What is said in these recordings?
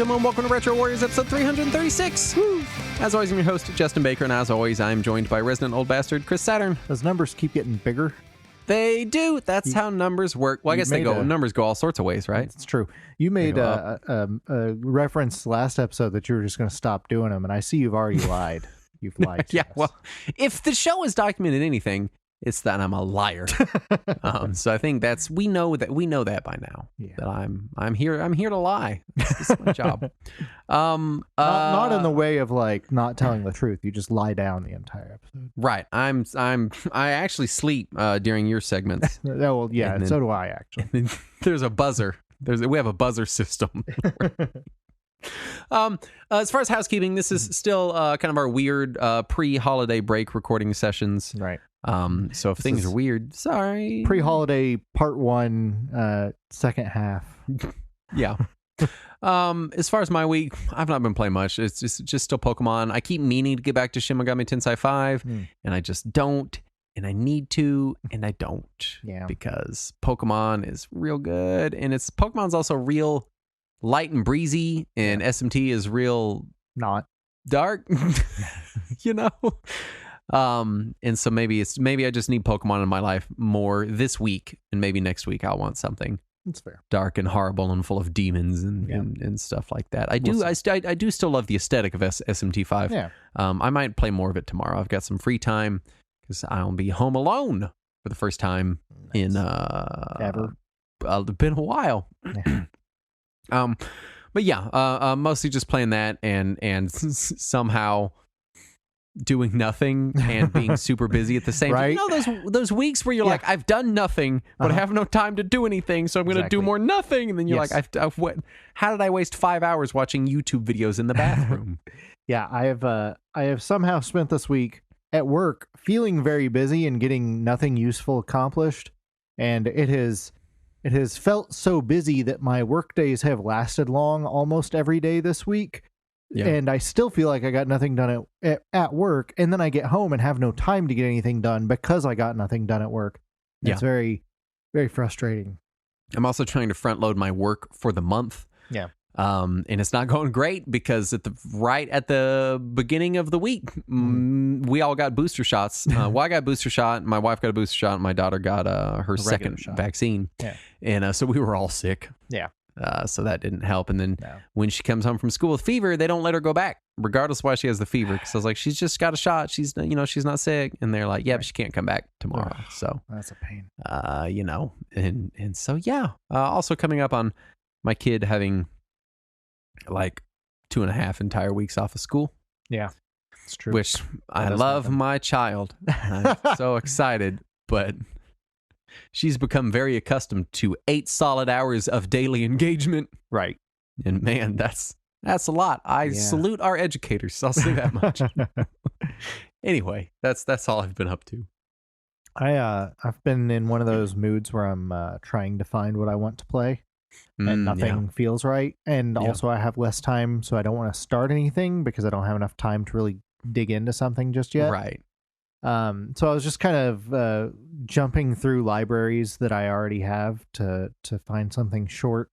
gentlemen, welcome to Retro Warriors episode 336. Woo! As always, I'm your host, Justin Baker, and as always, I'm joined by resident old bastard, Chris Saturn. Those numbers keep getting bigger. They do. That's how numbers work. Well, I guess numbers go all sorts of ways, right? It's true. You made a reference last episode that you were just going to stop doing them, and I see you've already lied. You've lied to us. Well, if the show has documented anything, it's that I'm a liar. So I think we know that by now. Yeah. That I'm here to lie. This is my job. Not in the way of like not telling the truth. You just lie down the entire episode. Right. I actually sleep during your segments. Well, yeah, and so do I actually. There's a buzzer. We have a buzzer system. As far as housekeeping, this is still kind of our weird pre-holiday break recording sessions. Right. So if things are weird, sorry. Pre-holiday part 1, second half. Yeah. As far as my week, I've not been playing much. It's just still Pokemon. I keep meaning to get back to Shin Megami Tensei 5, and I just don't. And I need to, and I don't. Yeah. Because Pokemon is real good, and Pokemon's also real light and breezy, and SMT is real not dark. You know. And so maybe I just need Pokemon in my life more this week, and maybe next week I'll want something that's fair, dark and horrible and full of demons and stuff like that. I do still love the aesthetic of SMT5. Yeah. I might play more of it tomorrow. I've got some free time because I'll be home alone for the first time in ever. It's been a while. Yeah. But yeah, mostly just playing that and somehow doing nothing and being super busy at the same time. You know those weeks where you're like, I've done nothing, but I have no time to do anything, so I'm going to do more nothing. And then you're like, how did I waste 5 hours watching YouTube videos in the bathroom? Yeah, I have somehow spent this week at work feeling very busy and getting nothing useful accomplished. And it has felt so busy that my work days have lasted long almost every day this week. Yeah. And I still feel like I got nothing done at work, and then I get home and have no time to get anything done because I got nothing done at work. It's very, very frustrating. I'm also trying to front load my work for the month. Yeah. And it's not going great because right at the beginning of the week, we all got booster shots. Well, I got a booster shot, my wife got a booster shot, and my daughter got her second vaccine. Yeah. And so we were all sick. Yeah. So that didn't help. And then when she comes home from school with fever, they don't let her go back, regardless of why she has the fever. Because I was like, she's just got a shot. She's not sick. And they're like, yeah, but she can't come back tomorrow. So that's a pain. And so yeah. Also coming up on my kid having like 2.5 entire weeks off of school. Yeah, it's true. Which I love my child. I'm so excited, but she's become very accustomed to 8 solid hours of daily engagement. Right. And man, that's a lot. I salute our educators. I'll say that much. Anyway, that's all I've been up to. I've been in one of those moods where I'm trying to find what I want to play, and nothing feels right. And also I have less time, so I don't want to start anything because I don't have enough time to really dig into something just yet. Right. So I was just kind of jumping through libraries that I already have to find something short.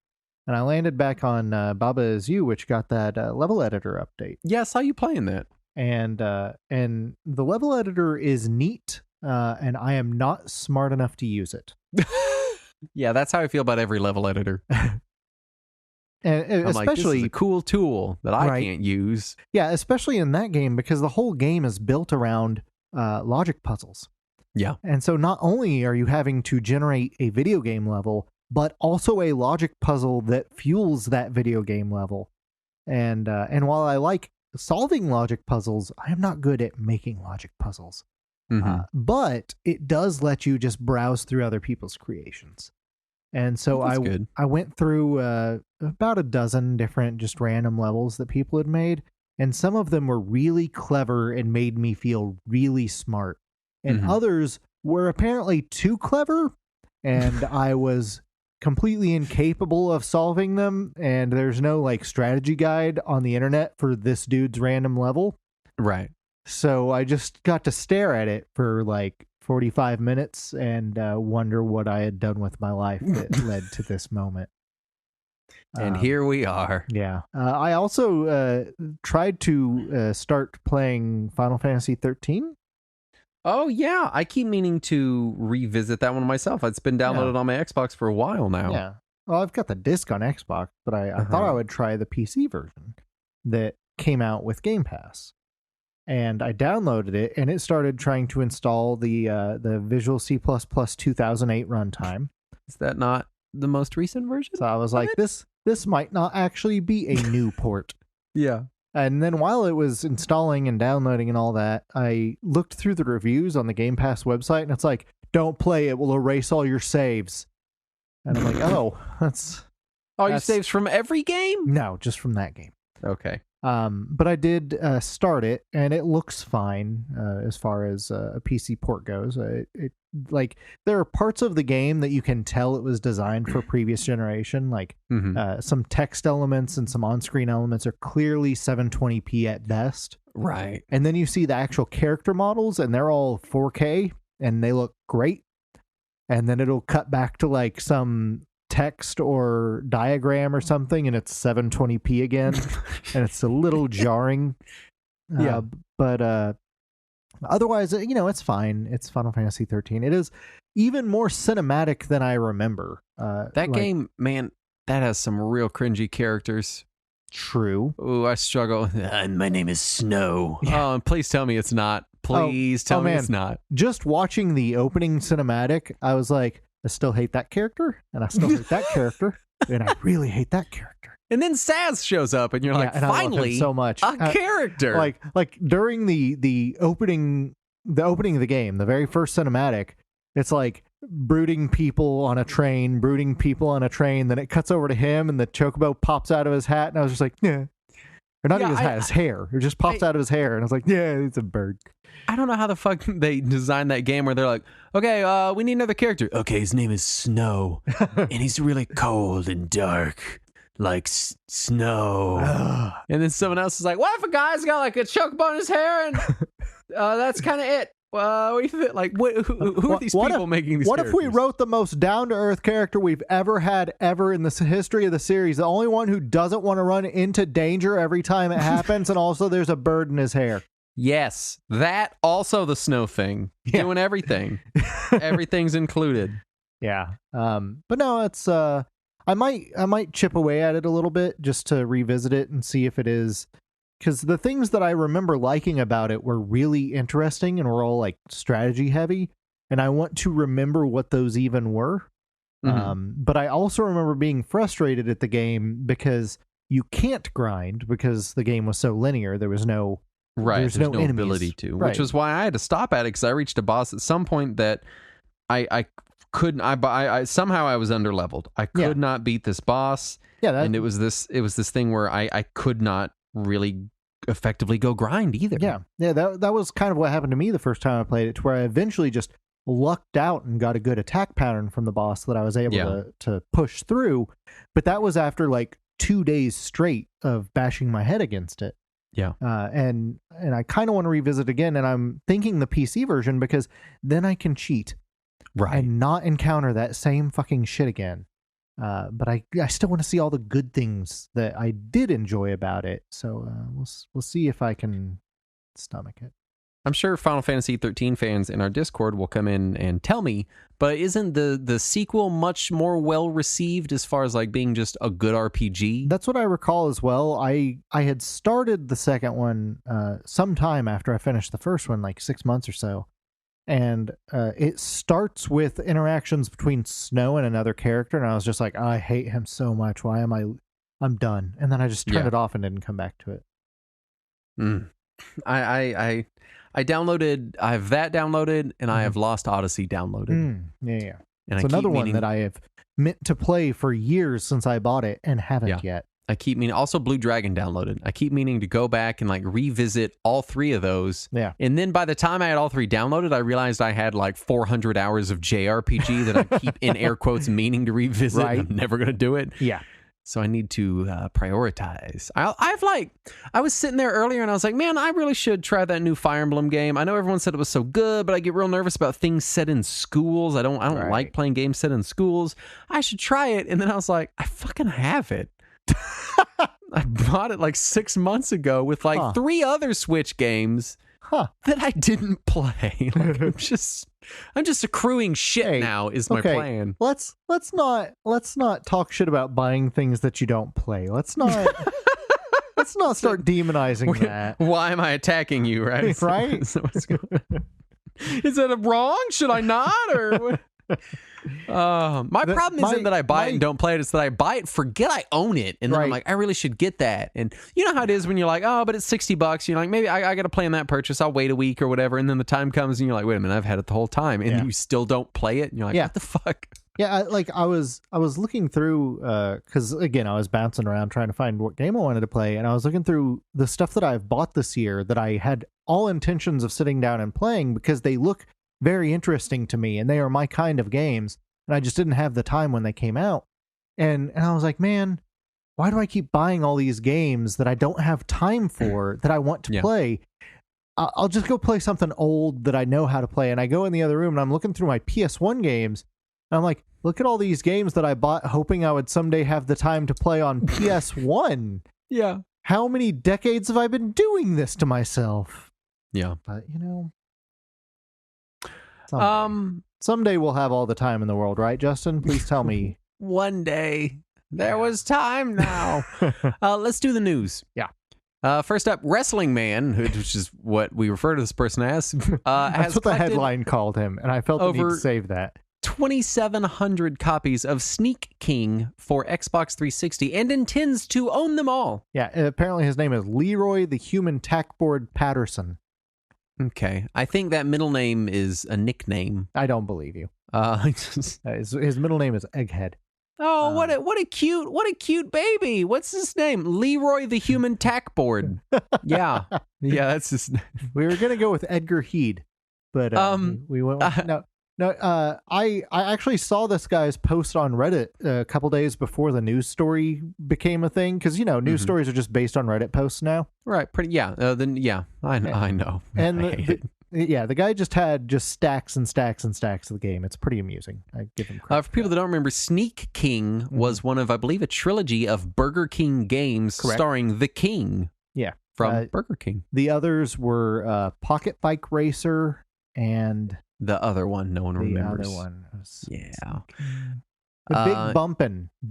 And I landed back on Baba Is You, which got that level editor update. Yeah, I saw you playing that. And the level editor is neat, and I am not smart enough to use it. Yeah, that's how I feel about every level editor. And I'm especially like, this is a cool tool that I can't use. Yeah, especially in that game because the whole game is built around logic puzzles. Yeah. And so not only are you having to generate a video game level, but also a logic puzzle that fuels that video game level. And while I like solving logic puzzles, I am not good at making logic puzzles. But it does let you just browse through other people's creations. And so I went through about a dozen different just random levels that people had made. And some of them were really clever and made me feel really smart. And others were apparently too clever. And I was completely incapable of solving them. And there's no like strategy guide on the internet for this dude's random level. Right. So I just got to stare at it for like 45 minutes and wonder what I had done with my life that led to this moment. And here we are. Yeah. I also tried to start playing Final Fantasy 13. Oh, yeah. I keep meaning to revisit that one myself. It's been downloaded on my Xbox for a while now. Yeah. Well, I've got the disc on Xbox, but I thought I would try the PC version that came out with Game Pass. And I downloaded it, and it started trying to install the Visual C++ 2008 runtime. Is that not the most recent version? So I was like, this might not actually be a new port. Yeah. And then while it was installing and downloading and all that, I looked through the reviews on the Game Pass website, and it's like, don't play it, will erase all your saves. And I'm like, oh, that's... All your saves from every game? No, just from that game. Okay. But I did start it, and it looks fine as far as a PC port goes. It like there are parts of the game that you can tell it was designed for previous generation. Like some text elements and some on-screen elements are clearly 720p at best. Right. And then you see the actual character models, and they're all 4K, and they look great. And then it'll cut back to like some text or diagram or something, and it's 720p again, and it's a little jarring. But otherwise, it's fine. It's Final Fantasy 13. It is even more cinematic than I remember. That game, man, that has some real cringy characters. True. Oh, I struggle. My name is Snow. Yeah. Oh, and please tell me it's not. Please tell me it's not. Just watching the opening cinematic, I was like, I still hate that character, and I still hate that character, and I really hate that character. And then Saz shows up, and you're like, and finally, I love him so much. A character. Like during the opening of the game, the very first cinematic, it's like brooding people on a train, then it cuts over to him, and the chocobo pops out of his hat, and I was just like, yeah. Or not even his hat, his hair. It just pops out of his hair, and I was like, yeah, it's a bird. I don't know how the fuck they designed that game where they're like, okay, we need another character. Okay, his name is Snow, and he's really cold and dark, like snow. And then someone else is like, what if a guy's got like a chocobo in his hair, and that's kind of it? What do you think? Like, who are these people making these characters? What if we wrote the most down-to-earth character we've ever had in the history of the series? The only one who doesn't want to run into danger every time it happens, and also there's a bird in his hair. Yes, that also the snow thing. Yeah. Doing everything. Everything's included. Yeah. But no, it's I might chip away at it a little bit just to revisit it and see if it is, because the things that I remember liking about it were really interesting and were all like strategy heavy, and I want to remember what those even were. But I also remember being frustrated at the game because you can't grind because the game was so linear. There was no there's no ability to, which was why I had to stop at it, because I reached a boss at some point that I couldn't. I somehow I was underleveled. I could not beat this boss. Yeah, and it was this thing where I could not really effectively go grind either. Yeah. That was kind of what happened to me the first time I played it, to where I eventually just lucked out and got a good attack pattern from the boss that I was able to push through. But that was after like 2 days straight of bashing my head against it. Yeah. And I kind of want to revisit again, and I'm thinking the PC version, because then I can cheat. Right. And not encounter that same fucking shit again. But I still want to see all the good things that I did enjoy about it. So we'll see if I can stomach it. I'm sure Final Fantasy 13 fans in our Discord will come in and tell me, but isn't the sequel much more well received as far as like being just a good RPG? That's what I recall as well. I had started the second one sometime after I finished the first one, like 6 months or so. And it starts with interactions between Snow and another character, and I was just like, I hate him so much. Why am I'm done. And then I just turned it off and didn't come back to it. I downloaded, I have that downloaded, and I have Lost Odyssey downloaded. Yeah. And it's another one that I have meant to play for years since I bought it and haven't yet. I keep meaning, also Blue Dragon downloaded. I keep meaning to go back and like revisit all three of those. Yeah. And then by the time I had all three downloaded, I realized I had like 400 hours of JRPG that I keep in air quotes meaning to revisit. Right. I'm never going to do it. Yeah. So I need to prioritize. I was sitting there earlier and I was like, man, I really should try that new Fire Emblem game. I know everyone said it was so good, but I get real nervous about things set in schools. I don't like playing games set in schools. I should try it. And then I was like, I fucking have it. I bought it like 6 months ago with like 3 other Switch games that I didn't play. Like, I'm just accruing shit now is my plan. Let's not talk shit about buying things that you don't play. Let's not start demonizing that. Why am I attacking you, right? Right? Is that wrong? Should I not? Or my problem isn't that I buy it and don't play it. It's that I buy it, forget I own it, and then I'm like, I really should get that. And you know how it is when you're like, oh, but it's $60. You're like, maybe I got to plan that purchase. I'll wait a week or whatever. And then the time comes and you're like, wait a minute, I've had it the whole time, and you still don't play it. And you're like, what the fuck? Yeah, I was looking through because again I was bouncing around trying to find what game I wanted to play, and I was looking through the stuff that I've bought this year that I had all intentions of sitting down and playing because they look very interesting to me and they are my kind of games, and I just didn't have the time when they came out, and I was like, man, why do I keep buying all these games that I don't have time for that I want to play? I'll just go play something old that I know how to play. And I go in the other room and I'm looking through my PS1 games. And I'm like, look at all these games that I bought hoping I would someday have the time to play on PS1. Yeah. How many decades have I been doing this to myself? Yeah. But, someday we'll have all the time in the world, right, Justin? Please tell me. One day. There was time now. Let's do the news. Yeah. First up, Wrestling Man, which is what we refer to this person as. That's what the headline called him, and I felt the need to save that. 2,700 copies of Sneak King for Xbox 360 and intends to own them all. Yeah, apparently his name is Leroy the Human Tackboard Patterson. Okay. I think that middle name is a nickname. I don't believe you. His middle name is Egghead. Oh, what a cute baby. What's his name? Leroy the Human Tackboard. Yeah. Yeah, that's his name. We were going to go with Edgar Heed, but we went with, No, I actually saw this guy's post on Reddit a couple days before the news story became a thing, because news stories are just based on Reddit posts now. Right. Pretty. Yeah. I know. And the guy just had stacks and stacks and stacks of the game. It's pretty amusing. I give him credit. For people that don't remember, Sneak King was one of, I believe, a trilogy of Burger King games starring the King. Yeah. From Burger King. The others were Pocket Bike Racer and the other one no one remembers. The other one was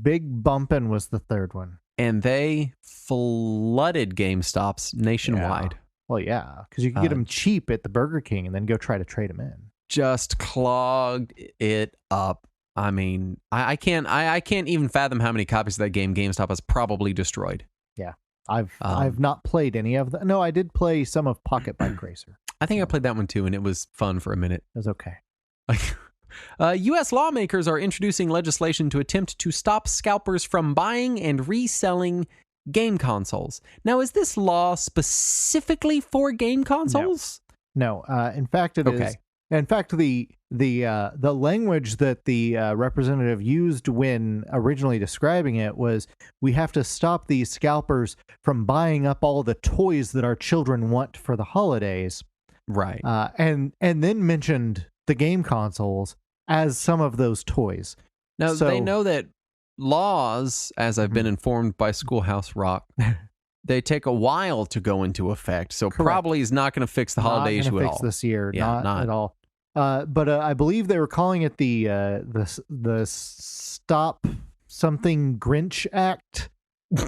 Big Bumpin' was the third one. And they flooded GameStops nationwide. Yeah. Well, yeah, because you could get them cheap at the Burger King and then go try to trade them in. Just clogged it up. I mean, I can't even fathom how many copies of that game GameStop has probably destroyed. Yeah, I've not played any of them. No, I did play some of Pocket Bike Racer. I think I played that one too, and it was fun for a minute. It was okay. U.S. lawmakers are introducing legislation to attempt to stop scalpers from buying and reselling game consoles. Now, is this law specifically for game consoles? No. In fact, it is. In fact, the language that the representative used when originally describing it was, we have to stop these scalpers from buying up all the toys that our children want for the holidays. Right. And then mentioned the game consoles as some of those toys. Now, they know that laws, as I've been informed by Schoolhouse Rock, they take a while to go into effect. So probably is not going to fix the holiday issue at all. This year, not at all. But I believe they were calling it the Stop Something Grinch Act.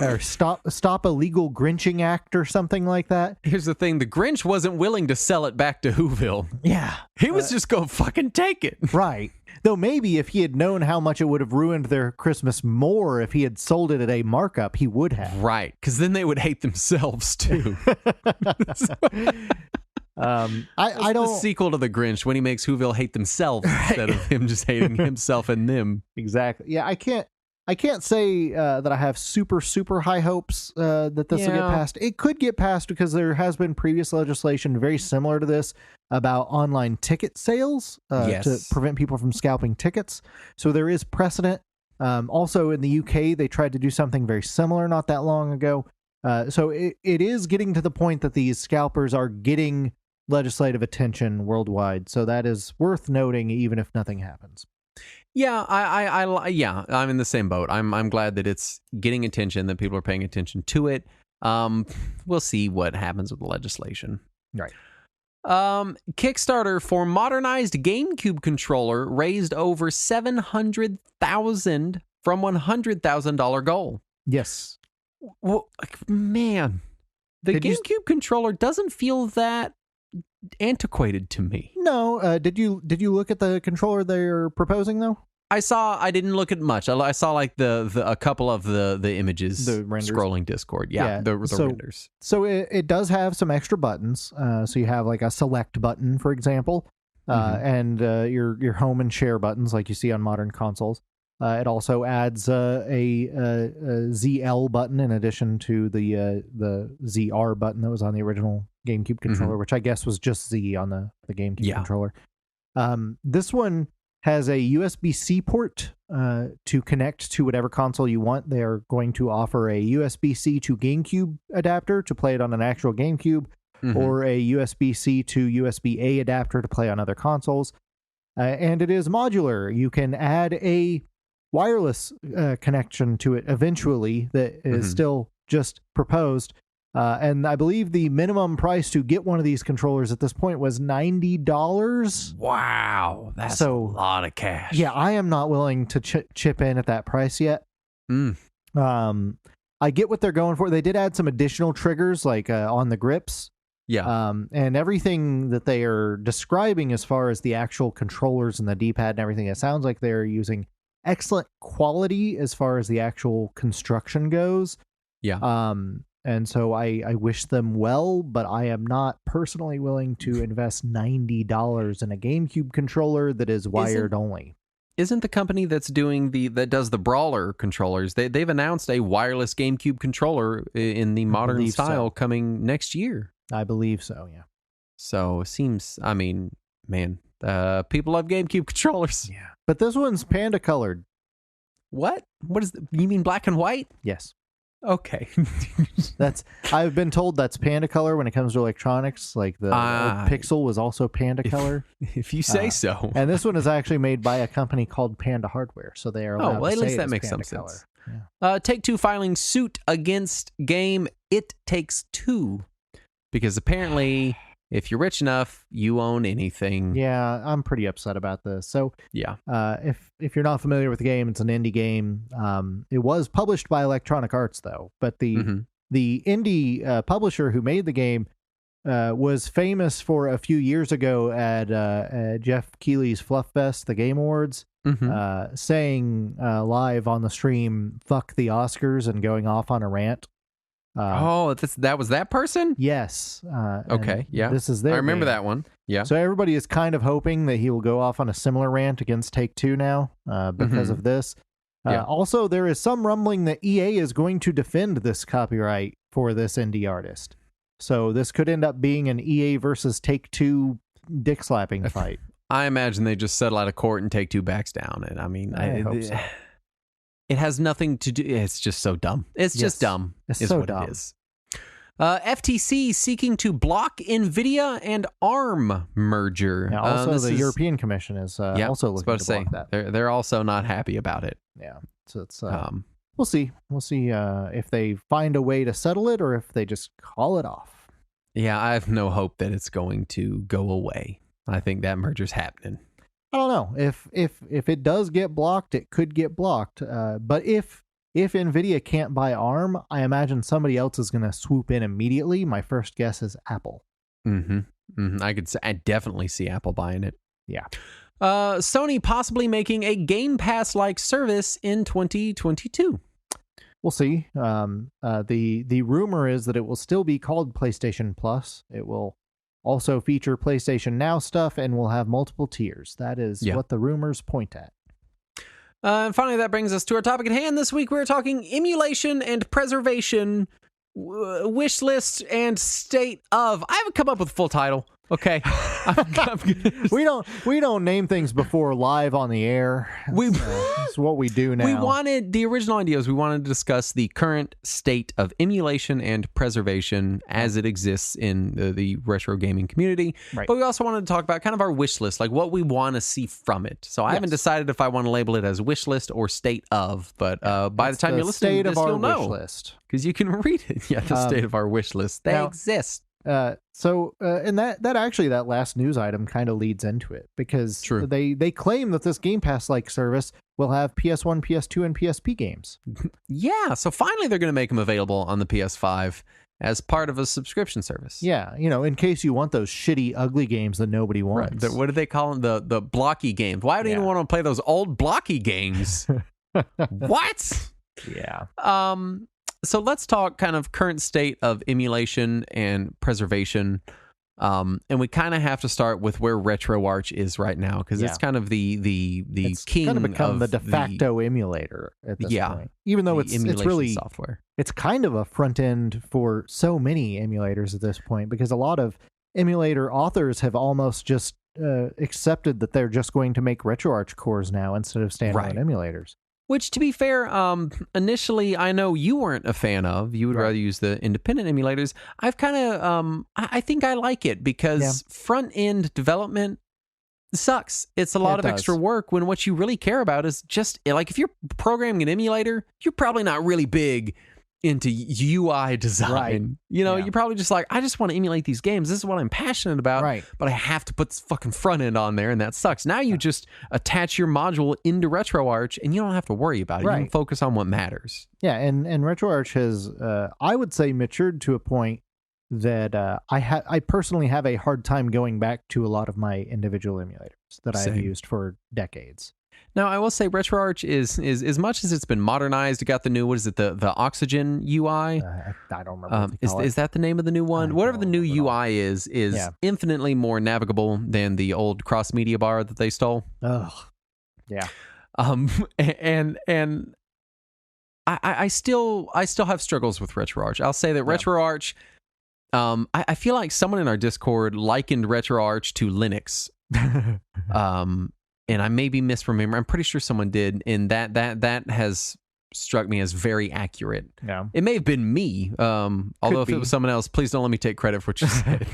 Or stop illegal Grinching Act or something like that. Here's the thing. The Grinch wasn't willing to sell it back to Whoville. Yeah. He was just going to fucking take it. Right. Though maybe if he had known how much it would have ruined their Christmas more if he had sold it at a markup, he would have. Right. Because then they would hate themselves too. I don't. The sequel to the Grinch when he makes Whoville hate themselves instead of him just hating himself and them. Exactly. Yeah, I can't say that I have super high hopes that this will get passed. It could get passed because there has been previous legislation very similar to this about online ticket sales to prevent people from scalping tickets. So there is precedent. Also in the UK, they tried to do something very similar not that long ago. So it is getting to the point that these scalpers are getting legislative attention worldwide. So that is worth noting, even if nothing happens. Yeah, I'm in the same boat. I'm glad that it's getting attention, that people are paying attention to it. We'll see what happens with the legislation. Right. Kickstarter for modernized GameCube controller raised over $700,000 from $100,000 goal. Yes. Well, man, the GameCube controller doesn't feel that antiquated to me. No. Did you look at the controller they're proposing though? I didn't look at much. I saw like a couple of the images, the renders. Scrolling Discord. Yeah. The renders. So it does have some extra buttons. So you have like a select button, for example, and your home and share buttons like you see on modern consoles. It also adds a ZL button in addition to the ZR button that was on the original GameCube controller, which I guess was just Z on the GameCube controller. This one has a USB-C port to connect to whatever console you want. They are going to offer a USB-C to GameCube adapter to play it on an actual GameCube, or a USB-C to USB-A adapter to play on other consoles. And it is modular. You can add a wireless connection to it eventually that is still just proposed. And I believe the minimum price to get one of these controllers at this point was $90. Wow, that's a lot of cash. Yeah, I am not willing to chip in at that price yet. I get what they're going for. They did add some additional triggers, like on the grips. Yeah. And everything that they are describing as far as the actual controllers and the D-pad and everything, it sounds like they're using excellent quality as far as the actual construction goes. Yeah. And so I wish them well, but I am not personally willing to invest $90 in a GameCube controller that is wired only. Isn't the company that does the Brawler controllers, they've announced a wireless GameCube controller in the modern style coming next year? I believe so, yeah. So it seems, I mean, man, people love GameCube controllers. Yeah. But this one's panda colored. What? You mean black and white? Yes. Okay. I've been told that's panda color when it comes to electronics. Like the old Pixel was also panda color. If you say so. And this one is actually made by a company called Panda Hardware, so they are allowed to at say least that it makes some color. sense. Yeah. Take-Two filing suit against game It Takes Two because apparently, if you're rich enough, you own anything. Yeah, I'm pretty upset about this. So, yeah, if you're not familiar with the game, it's an indie game. It was published by Electronic Arts, though, but the indie publisher who made the game was famous for a few years ago at Jeff Keighley's Fluff Fest, the Game Awards, saying live on the stream, "Fuck the Oscars," and going off on a rant. That was that person? Yes. Okay, yeah. This is their I remember game. that one. Yeah. So everybody is kind of hoping that he will go off on a similar rant against Take-Two now because of this. Also, there is some rumbling that EA is going to defend this copyright for this indie artist. So this could end up being an EA versus Take-Two dick-slapping fight. I imagine they just settle out of court and Take-Two backs down. And I mean, I hope so. It has nothing to do. It's just so dumb. It's just dumb. It's so what dumb. It is. FTC seeking to block NVIDIA and ARM merger. Yeah, also, the European Commission is also looking to block that. They're also not happy about it. Yeah, so it's we'll see. We'll see if they find a way to settle it or if they just call it off. Yeah, I have no hope that it's going to go away. I think that merger's happening. I don't know if it does get blocked, it could get blocked. But if NVIDIA can't buy ARM, I imagine somebody else is going to swoop in immediately. My first guess is Apple. I definitely see Apple buying it. Yeah. Sony possibly making a Game Pass-like service in 2022. We'll see. The rumor is that it will still be called PlayStation Plus. It will also feature PlayStation Now stuff and will have multiple tiers. That is what the rumors point at. And finally, that brings us to our topic at hand. This week, we're talking emulation and preservation, wish list, and state of. I haven't come up with a full title. Okay. We don't name things before live on the air. It's what we do now. The original ideas. We wanted to discuss the current state of emulation and preservation as it exists in the retro gaming community. Right. But we also wanted to talk about kind of our wish list, like what we want to see from it. So I haven't decided if I want to label it as wish list or state of, but by the time you're listening to this, you'll know. Because you can read it. Yeah, the state of our wish list. They exist. And that last news item kind of leads into it, because they claim that this Game Pass-like service will have PS1, PS2, and PSP games. Yeah, so finally they're going to make them available on the PS5 as part of a subscription service. Yeah, in case you want those shitty, ugly games that nobody wants. What do they call them? The blocky games. Why do you want to play those old blocky games? What? Yeah. So let's talk kind of current state of emulation and preservation. And we kind of have to start with where RetroArch is right now, because it's kind of the it's king kind of become the of de facto emulator at this point. Even though it's really software. It's kind of a front end for so many emulators at this point, because a lot of emulator authors have almost just accepted that they're just going to make RetroArch cores now instead of standalone emulators. Which, to be fair, initially, I know you weren't a fan of. You would rather use the independent emulators. I've kind of, I think I like it, because front-end development sucks. It's a lot of extra work when what you really care about is just, like, if you're programming an emulator, you're probably not really big into UI design. Right. You're probably just like, I just want to emulate these games. This is what I'm passionate about. Right. But I have to put this fucking front end on there, and that sucks. Now you just attach your module into RetroArch, and you don't have to worry about it. You can focus on what matters. Yeah, and RetroArch has, I would say, matured to a point that I personally have a hard time going back to a lot of my individual emulators that I've used for decades. Now, I will say RetroArch is as much as it's been modernized, it got the new, what is it, the Oxygen UI? I don't remember. Is that the name of the new one? Whatever the new UI is infinitely more navigable than the old cross-media bar that they stole. Ugh. Yeah. And I still have struggles with RetroArch. I'll say that RetroArch, I feel like someone in our Discord likened RetroArch to Linux. And I may be misremembering. I'm pretty sure someone did, and that has struck me as very accurate. Yeah. It may have been me, although if it was someone else, please don't let me take credit for what you said.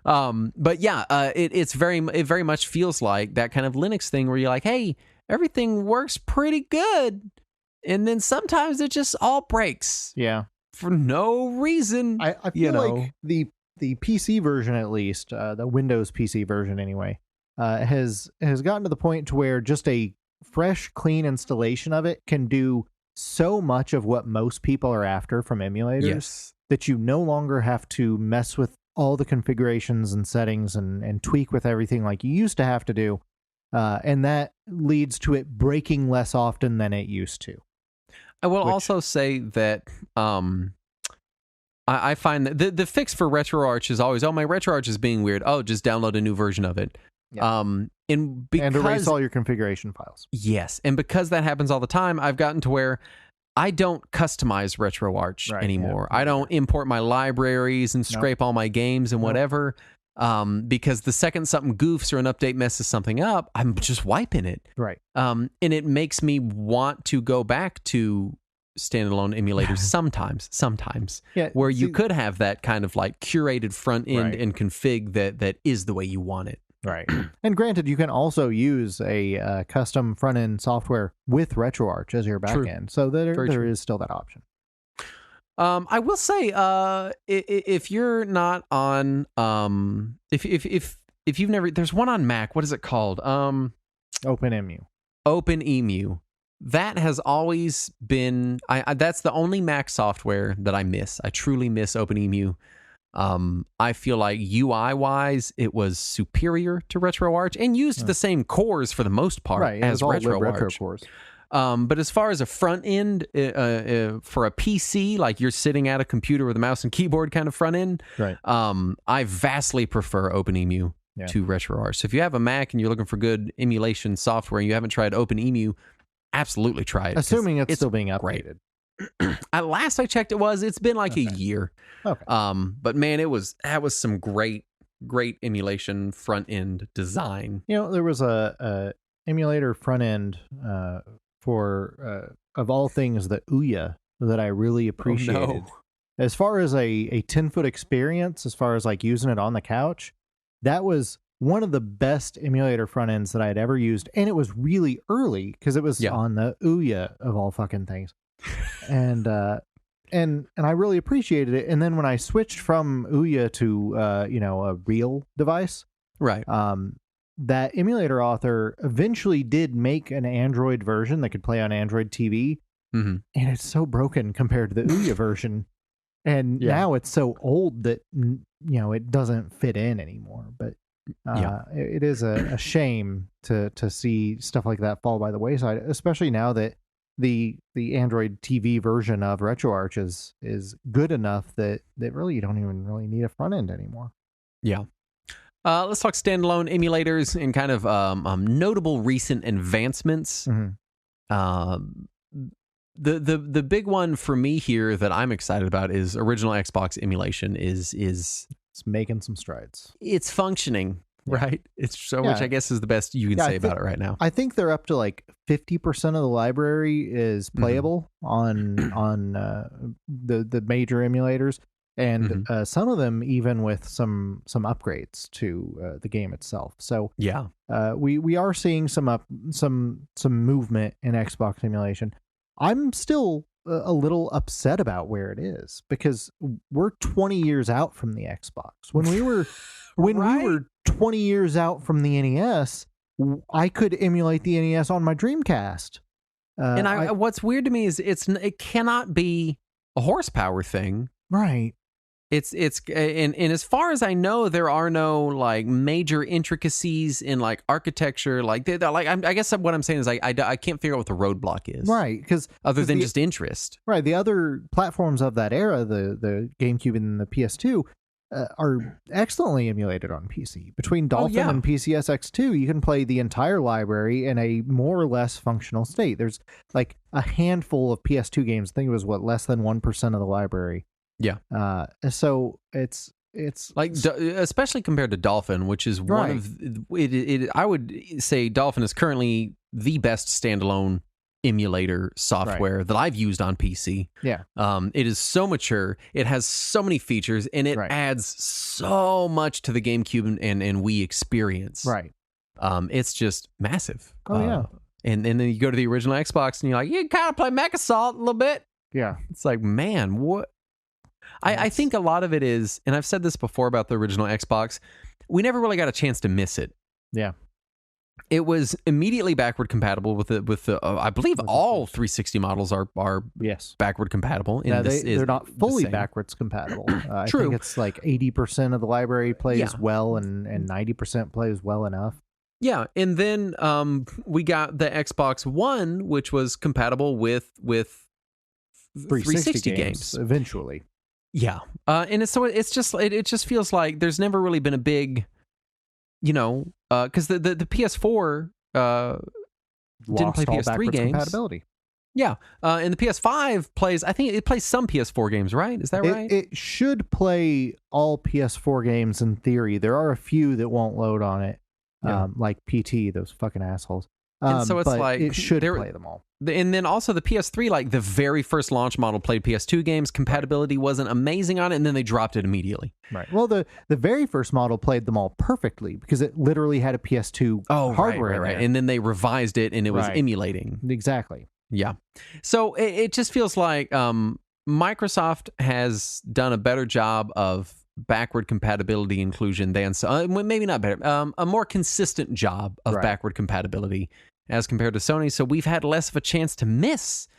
But yeah, it very much feels like that kind of Linux thing where you're like, hey, everything works pretty good, and then sometimes it just all breaks. Yeah. For no reason. I feel like the PC version, at least, the Windows PC version anyway, has gotten to the point to where just a fresh, clean installation of it can do so much of what most people are after from emulators that you no longer have to mess with all the configurations and settings and tweak with everything like you used to have to do. And that leads to it breaking less often than it used to. I will also say that I find that the fix for RetroArch is always, my RetroArch is being weird. Oh, just download a new version of it. Yeah. And erase all your configuration files. Yes, and because that happens all the time, I've gotten to where I don't customize RetroArch anymore. Yeah. I don't import my libraries and scrape all my games and whatever, because the second something goofs or an update messes something up, I'm just wiping it. Right. And it makes me want to go back to standalone emulators sometimes where you could have that kind of like curated front end and config that is the way you want it. Right. And granted, you can also use a custom front-end software with RetroArch as your backend. So there is still that option. I will say, if you're not on, if you've never, there's one on Mac. What is it called? OpenEmu. OpenEmu. That has always been, that's the only Mac software that I miss. I truly miss OpenEmu. I feel like UI-wise, it was superior to RetroArch and used the same cores for the most part as RetroArch. Cores. But as far as a front end for a PC, like you're sitting at a computer with a mouse and keyboard kind of front end, I vastly prefer OpenEmu to RetroArch. So if you have a Mac and you're looking for good emulation software and you haven't tried OpenEmu, absolutely try it. Assuming it's still being upgraded. Great. At last I checked, it's been like a year. Okay. But man, that was some great great emulation front end design. There was a emulator front end for of all things the Ouya that I really appreciated. Oh, no. As far as a 10-foot experience, as far as like using it on the couch, that was one of the best emulator front ends that I had ever used, and it was really early because it was on the Ouya of all fucking things, and I really appreciated it. And then when I switched from Ouya to a real device, right, that emulator author eventually did make an Android version that could play on Android TV, and it's so broken compared to the Ouya version, and now it's so old that it doesn't fit in anymore. But it is a shame to see stuff like that fall by the wayside, especially now that the Android TV version of RetroArch is good enough that really you don't even really need a front end anymore. Yeah. Let's talk standalone emulators and kind of notable recent advancements. The big one for me here that I'm excited about is original Xbox emulation is it's making some strides. It's functioning, right? It's so which I guess is the best you can say about it right now. I think they're up to like 50% of the library is playable on the major emulators, and some of them even with some upgrades to the game itself. So we are seeing some movement in Xbox emulation. I'm still a little upset about where it is because we're 20 years out from the Xbox. When we were we were 20 years out from the NES, I could emulate the NES on my Dreamcast. And what's weird to me is it cannot be a horsepower thing, right? It's and as far as I know, there are no like major intricacies in like architecture. Like I guess what I'm saying is I can't figure out what the roadblock is, right? Because other than just interest, right? The other platforms of that era, the GameCube and the PS2, are excellently emulated on PC. Between Dolphin and PCSX2, you can play the entire library in a more or less functional state. There's like a handful of PS2 games. I think it was less than 1% of the library. Yeah. So it's like especially compared to Dolphin, which is one of it. I would say Dolphin is currently the best standalone emulator software that I've used on PC. Yeah. It is so mature. It has so many features, and it adds so much to the GameCube and Wii experience. Right. It's just massive. Oh yeah. And then you go to the original Xbox, and you're like, you kind of play Mech Assault a little bit. Yeah. It's like, man, what? I think a lot of it is, and I've said this before about the original Xbox, we never really got a chance to miss it. Yeah. It was immediately backward compatible with the I believe all 360 models are backward compatible. They're not fully backwards compatible. I think it's like 80% of the library plays well and 90% plays well enough. Yeah, and then we got the Xbox One, which was compatible with 360 games eventually. Yeah, and it just feels like there's never really been a big, because the PS4 didn't play PS3 games. Compatibility. Yeah, and the PS5 plays some PS4 games, right? Is that right? It should play all PS4 games in theory. There are a few that won't load on it, like PT, those fucking assholes. And so it's like it should play them all. And then also the PS3, like the very first launch model played PS2 games. Compatibility wasn't amazing on it, and then they dropped it immediately. Right. Well, the very first model played them all perfectly because it literally had a PS2 hardware. Right. And then they revised it, and it was emulating. Exactly. Yeah. So it just feels like Microsoft has done a better job of backward compatibility inclusion than maybe not better, a more consistent job of backward compatibility as compared to Sony. So we've had less of a chance to miss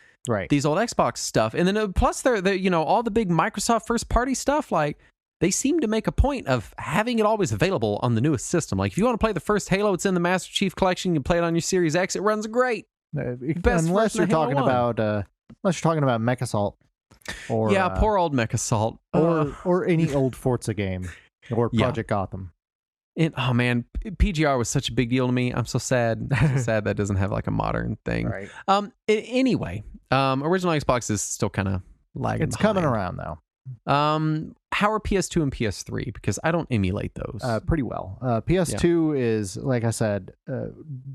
these old Xbox stuff. And then plus they're all the big Microsoft first party stuff, like they seem to make a point of having it always available on the newest system. Like if you want to play the first Halo, it's in the Master Chief Collection. You play it on your Series X. It runs great. Unless you're talking about Mech Assault. Or, poor old Mech Assault. Or any old Forza game. Or Project Gotham. Oh man, PGR was such a big deal to me. I'm so sad. I'm so sad that doesn't have like a modern thing. Right. Anyway, original Xbox is still kind of lagging. It's coming around though. How are PS2 and PS3? Because I don't emulate those. Pretty well. PS2 is, like I said,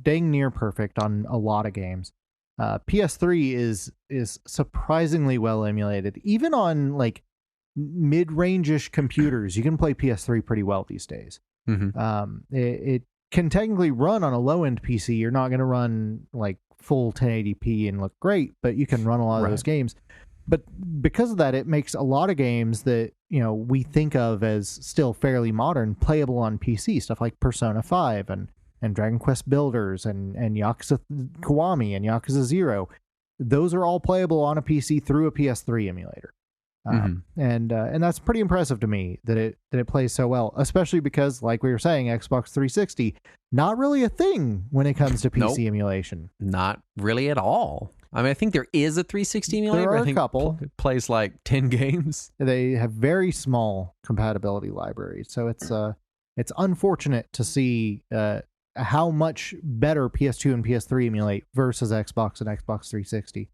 dang near perfect on a lot of games. PS3 is surprisingly well emulated, even on like mid-range-ish computers. You can play PS3 pretty well these days. It can technically run on a low-end PC. You're not going to run like full 1080p and look great, but you can run a lot of those games. But because of that, it makes a lot of games that, you know, we think of as still fairly modern playable on PC. Stuff like Persona 5 and Dragon Quest Builders and Yakuza Kiwami and Yakuza 0. Those are all playable on a PC through a PS3 emulator. And that's pretty impressive to me that it plays so well, especially because, like we were saying, Xbox 360, not really a thing when it comes to PC emulation. Not really at all. I mean, I think there is a 360 emulator. There are I think a couple. It plays like 10 games. They have very small compatibility libraries, so it's unfortunate to see how much better PS2 and PS3 emulate versus Xbox and Xbox 360.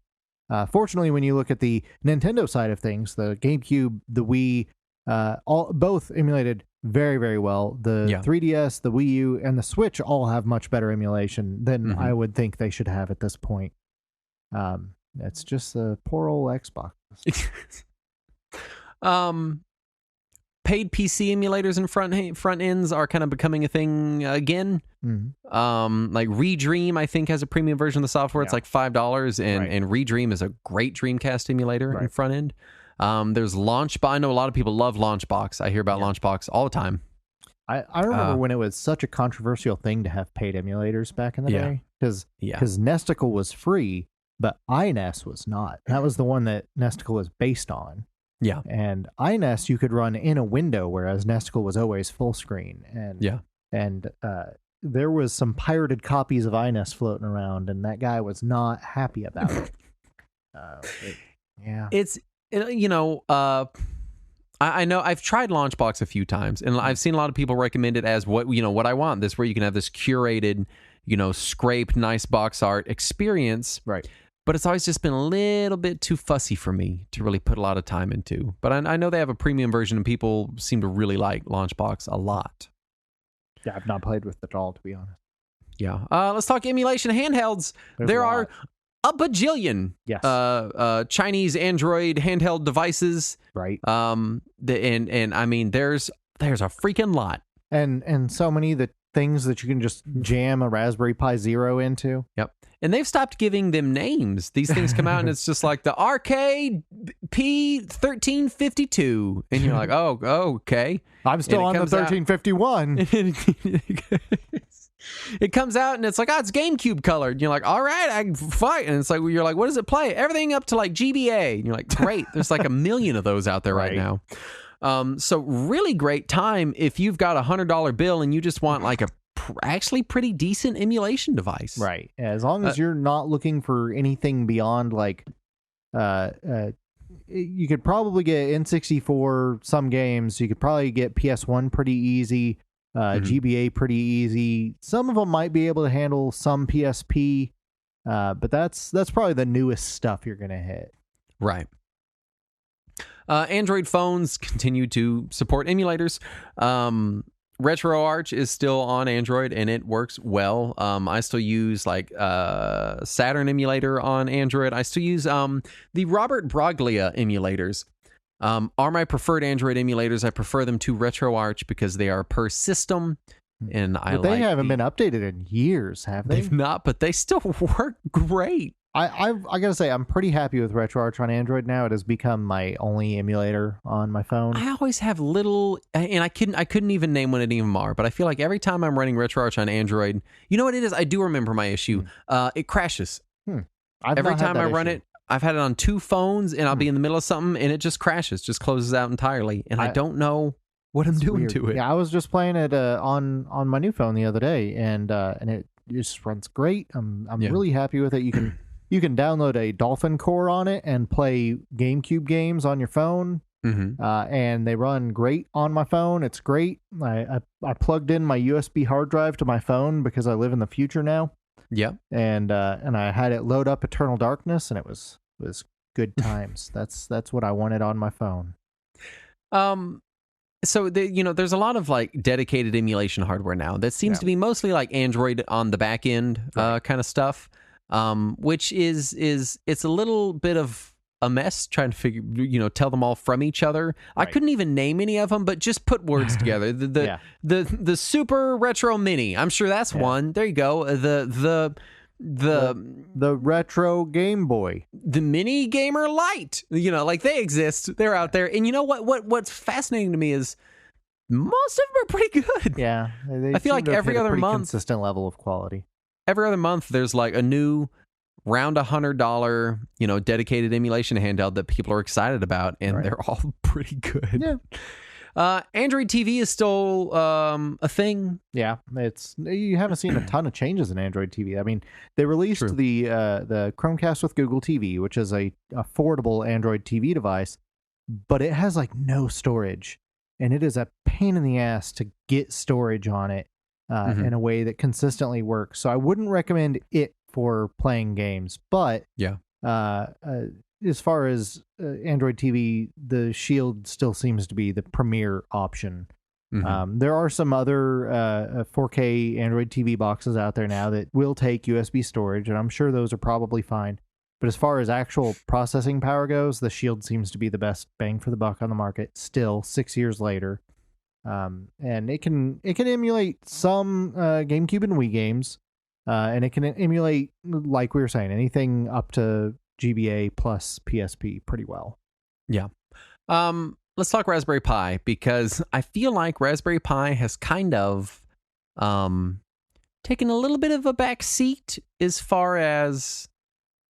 Fortunately, when you look at the Nintendo side of things, the GameCube, the Wii, both emulated very, very well. The 3DS, the Wii U, and the Switch all have much better emulation than I would think they should have at this point. It's just the poor old Xbox. Paid PC emulators and front ends are kind of becoming a thing again. Like Redream, I think, has a premium version of the software. It's like $5, and Redream is a great Dreamcast emulator in front end. There's Launchbox. I know a lot of people love Launchbox. I hear about Launchbox all the time. I remember when it was such a controversial thing to have paid emulators back in the day, because Nesticle was free, but iNest was not. That was the one that Nesticle was based on. Yeah. And iNest you could run in a window, whereas Nesticle was always full screen. And there was some pirated copies of iNest floating around, and that guy was not happy about it. I know I've tried Launchbox a few times, and I've seen a lot of people recommend it as what I want. This where you can have this curated, scraped, nice box art experience. Right. But it's always just been a little bit too fussy for me to really put a lot of time into. But I know they have a premium version, and people seem to really like Launchbox a lot. Yeah, I've not played with it at all, to be honest. Yeah. Let's talk emulation handhelds. There are a bajillion Chinese Android handheld devices. Right. And I mean, there's a freaking lot. And so many things that you can just jam a Raspberry Pi Zero into. Yep. And they've stopped giving them names. These things come out and it's just like the Arcade P1352. And you're like, oh, okay. I'm still on the 1351. It comes out and it's like, it's GameCube colored. And you're like, all right, I can fight. And it's like, you're like, what does it play? Everything up to like GBA. And you're like, great. There's like a million of those out there right now. So really great time if you've got $100 bill and you just want like a actually pretty decent emulation device. Right. As long as you're not looking for anything beyond like, you could probably get N64 some games. You could probably get PS1 pretty easy, GBA pretty easy. Some of them might be able to handle some PSP, but that's probably the newest stuff you're gonna hit. Right. Android phones continue to support emulators. RetroArch is still on Android and it works well. I still use like Saturn emulator on Android. I still use the Robert Broglia emulators. Are my preferred Android emulators. I prefer them to RetroArch because they are per system. And they haven't been updated in years, have they? They've not, but they still work great. I gotta say, I'm pretty happy with RetroArch on Android now. It has become my only emulator on my phone. I always have little, and I couldn't even name what any of them are, but I feel like every time I'm running RetroArch on Android, you know what it is? I do remember my issue. It crashes. Every time I run it, I've had it on two phones, and I'll be in the middle of something, and it just crashes, just closes out entirely, and I don't know what I'm doing to it. Yeah, I was just playing it on my new phone the other day, and it just runs great. I'm really happy with it. You can download a Dolphin Core on it and play GameCube games on your phone, and they run great on my phone. It's great. I plugged in my USB hard drive to my phone because I live in the future now. Yeah, and I had it load up Eternal Darkness, and it was good times. That's what I wanted on my phone. So there's a lot of like dedicated emulation hardware now that seems to be mostly like Android on the back end kind of stuff, which is it's a little bit of a mess trying to figure, tell them all from each other. I couldn't even name any of them, but just put words together. The Super Retro Mini, I'm sure that's one. There you go. The Retro Game Boy, the Mini Gamer Lite, like they exist, they're out there. And you know what's fascinating to me is most of them are pretty good. Yeah, I feel like every other month, consistent level of quality. Every other month, there's like a new round $100, dedicated emulation handheld that people are excited about, and they're all pretty good. Yeah. Android TV is still a thing. Yeah, you haven't seen a ton of changes in Android TV. I mean, they released the Chromecast with Google TV, which is a affordable Android TV device, but it has like no storage, and it is a pain in the ass to get storage on it in a way that consistently works. So I wouldn't recommend it for playing games, but as far as Android TV, the Shield still seems to be the premier option. There are some other 4K Android TV boxes out there now that will take USB storage, and I'm sure those are probably fine. But as far as actual processing power goes, the Shield seems to be the best bang for the buck on the market still 6 years later. And it can emulate some GameCube and Wii games, and it can emulate, like we were saying, anything up to GBA plus PSP pretty well. Yeah. Let's talk Raspberry Pi, because I feel like Raspberry Pi has kind of taken a little bit of a back seat as far as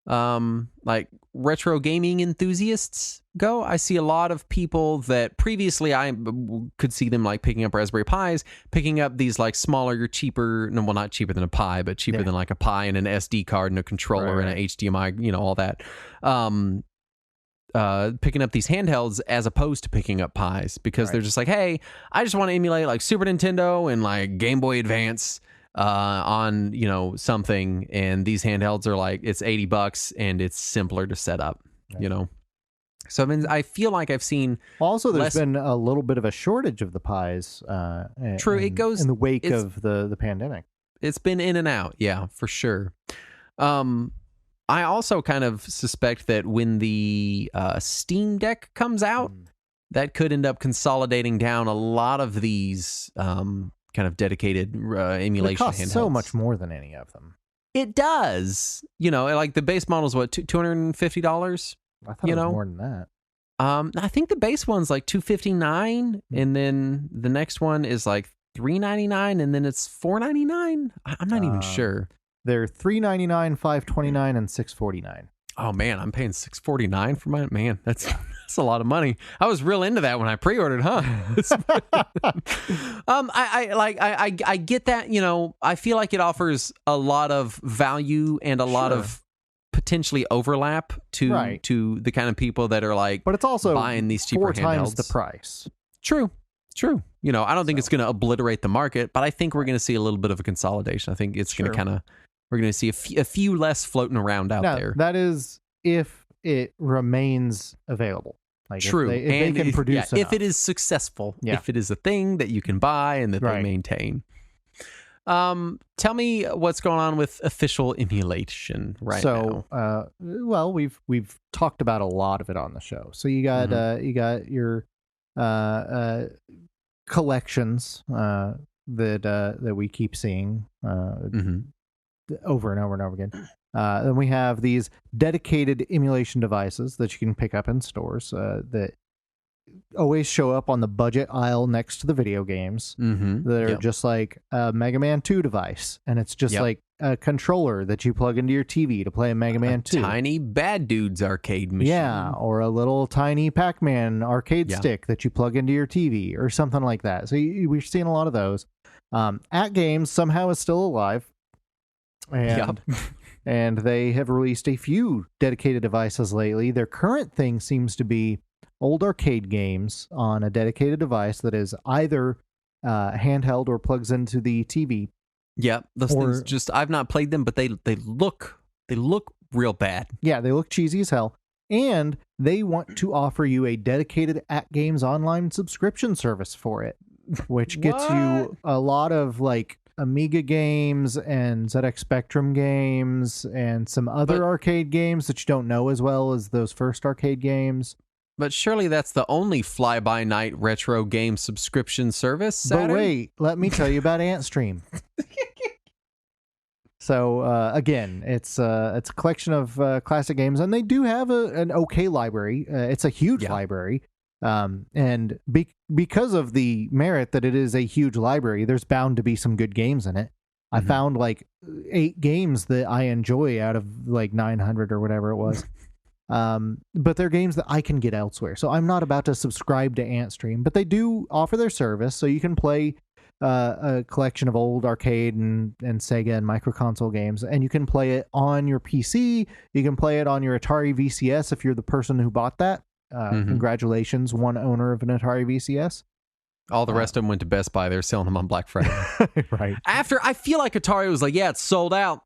like retro gaming enthusiasts go. I see a lot of people that previously I could see them like picking up Raspberry Pis, picking up these like smaller, cheaper, no, well, not cheaper than a Pi, but cheaper than like a Pi and an SD card and a controller and an HDMI, all that. Picking up these handhelds as opposed to picking up Pis, because they're just like, hey, I just want to emulate like Super Nintendo and like Game Boy Advance on something, and these handhelds are like, it's $80 and it's simpler to set up. So I mean, I feel like I've seen also there's been a little bit of a shortage of the Pis. True, it goes in the wake of the pandemic. It's been in and out, yeah, for sure. I also kind of suspect that when the Steam Deck comes out, that could end up consolidating down a lot of these kind of dedicated emulation handhelds. It costs so much more than any of them. It does. Like the base model is what, $250? I thought it was more than that. I think the base one's like $259, and then the next one is like $399, and then it's $499. I'm not even sure. They're $399, $529, and $649. Oh man, I'm paying $649 for mine. Man, that's a lot of money. I was real into that when I pre-ordered, huh? I get that. I feel like it offers a lot of value and a lot of potentially overlap to the kind of people that are like, but it's also buying these cheaper 4 times handhelds. the price. True. I don't think it's going to obliterate the market, but I think we're going to see a little bit of a consolidation. I think it's going to we're going to see a few less floating around out there. That is if it remains available. Like true. If they can produce enough. If it is successful, if it is a thing that you can buy and that they maintain. Tell me what's going on with official emulation now. So, well, we've talked about a lot of it on the show. So you got your collections that we keep seeing over and over and over again. Then we have these dedicated emulation devices that you can pick up in stores that always show up on the budget aisle next to the video games that are just like a Mega Man 2 device. And it's just like a controller that you plug into your TV to play Mega Man 2. Tiny Bad Dudes arcade machine. Yeah, or a little tiny Pac-Man arcade stick that you plug into your TV or something like that. So we've seen a lot of those. At Games somehow is still alive. And they have released a few dedicated devices lately. Their current thing seems to be old arcade games on a dedicated device that is either handheld or plugs into the TV. Yep, those things just, I've not played them, but they look real bad. Yeah, they look cheesy as hell. And they want to offer you a dedicated At Games Online subscription service for it, which gets you a lot of like Amiga games and ZX Spectrum games and some other arcade games that you don't know as well as those first arcade games. But surely that's the only fly-by-night retro game subscription service, Saturn? But wait, let me tell you about AntStream. So again, it's a collection of classic games, and they do have an okay library. It's a huge library, and because of the merit that it is a huge library, there's bound to be some good games in it. I found like 8 games that I enjoy out of like 900 or whatever it was. But they're games that I can get elsewhere. So I'm not about to subscribe to AntStream, but they do offer their service, so you can play a collection of old arcade and Sega and microconsole games, and you can play it on your PC. You can play it on your Atari VCS if you're the person who bought that. Congratulations, one owner of an Atari VCS. All the rest of them went to Best Buy. They're selling them on Black Friday. Right. After, I feel like Atari was like, yeah, it's sold out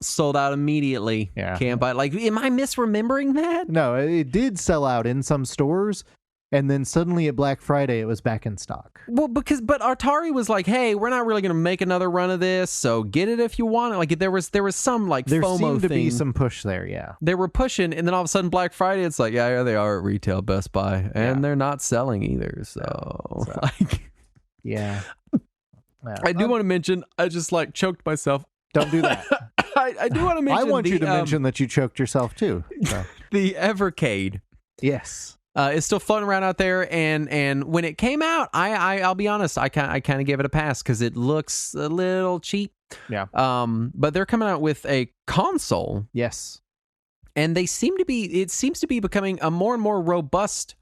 immediately. Yeah. Can't buy it. Like, am I misremembering that? No, it did sell out in some stores, and then suddenly at Black Friday, it was back in stock. Well, but Atari was like, hey, we're not really going to make another run of this, so get it if you want it. Like, there was some like there FOMO seemed to thing. be some push there, yeah. They were pushing, and then all of a sudden Black Friday, it's like, yeah, they are at retail Best Buy, and they're not selling either. So. Like, yeah. I do want to mention, I just like choked myself. Don't do that. I do want to mention. I want you to mention that you choked yourself too. So. The Evercade. Yes. It's still floating around out there, and when it came out, I'll be honest, I kind of gave it a pass because it looks a little cheap. Yeah. But they're coming out with a console. Yes. And it seems to be becoming a more and more robust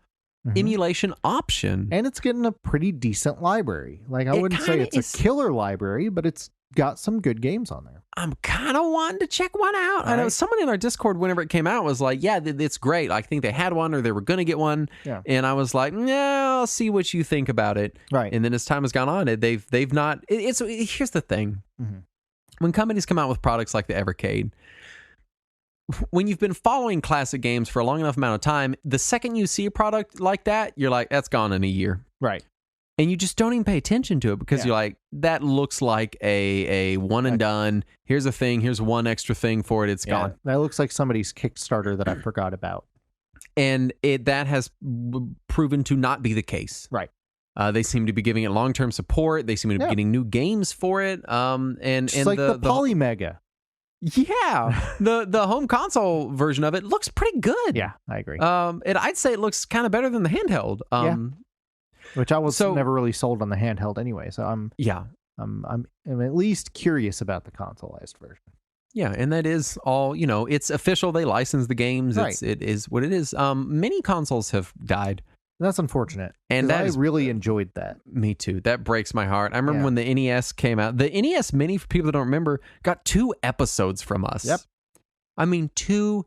emulation option. And it's getting a pretty decent library. Like, I wouldn't say it's a killer library, but it's got some good games on there. I'm kind of wanting to check one out. I know someone in our Discord, whenever it came out, was like, yeah, it's great. I think they had one or they were going to get one. Yeah. And I was like, yeah, I'll see what you think about it. Right. And then as time has gone on, they've not. Here's the thing. When companies come out with products like the Evercade, when you've been following classic games for a long enough amount of time, the second you see a product like that, you're like, that's gone in a year. Right. And you just don't even pay attention to it because you're like, that looks like a one and done. Here's a thing. Here's one extra thing for it. It's gone. That looks like somebody's Kickstarter that I forgot about. And that has proven to not be the case. Right. They seem to be giving it long-term support. They seem to be getting new games for it. And just like the Polymega. Yeah, the home console version of it looks pretty good. Yeah, I agree. And I'd say it looks kind of better than the handheld. Which I was never really sold on the handheld anyway. So I'm at least curious about the consoleized version. Yeah, and that is all, it's official. They license the games. Right. It is what it is. Many consoles have died. That's unfortunate. And I really enjoyed that. Me too. That breaks my heart. I remember when the NES came out. The NES Mini, for people that don't remember, got 2 episodes from us. Yep. I mean, 2.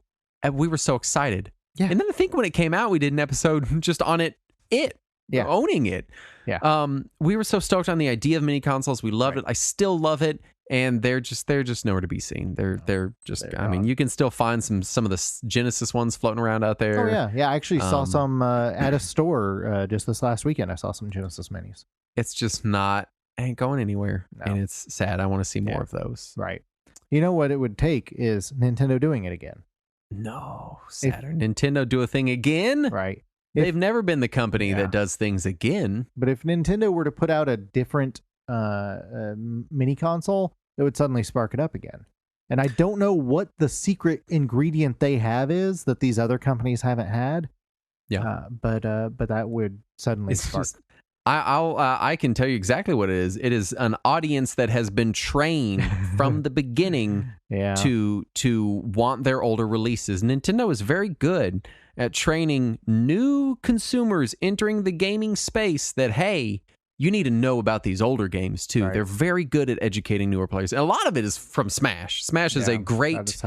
We were so excited. Yeah. And then I think when it came out, we did an episode just on it. Owning it. Yeah. We were so stoked on the idea of mini consoles. We loved it. I still love it. And they're just nowhere to be seen. They're just. I mean, you can still find some of the Genesis ones floating around out there. Oh yeah. I actually saw some at a store just this last weekend. I saw some Genesis minis. It's just ain't going anywhere, and it's sad. I want to see more of those. Right. You know what it would take is Nintendo doing it again. No, Saturn. Nintendo do a thing again? Right. They've never been the company that does things again. But if Nintendo were to put out a different mini console, it would suddenly spark it up again. And I don't know what the secret ingredient they have is that these other companies haven't had. Yeah. But that would suddenly spark. I can tell you exactly what it is. It is an audience that has been trained from the beginning to want their older releases. Nintendo is very good at training new consumers entering the gaming space that, hey, you need to know about these older games too. Right. They're very good at educating newer players. And a lot of it is from Smash. Smash is a great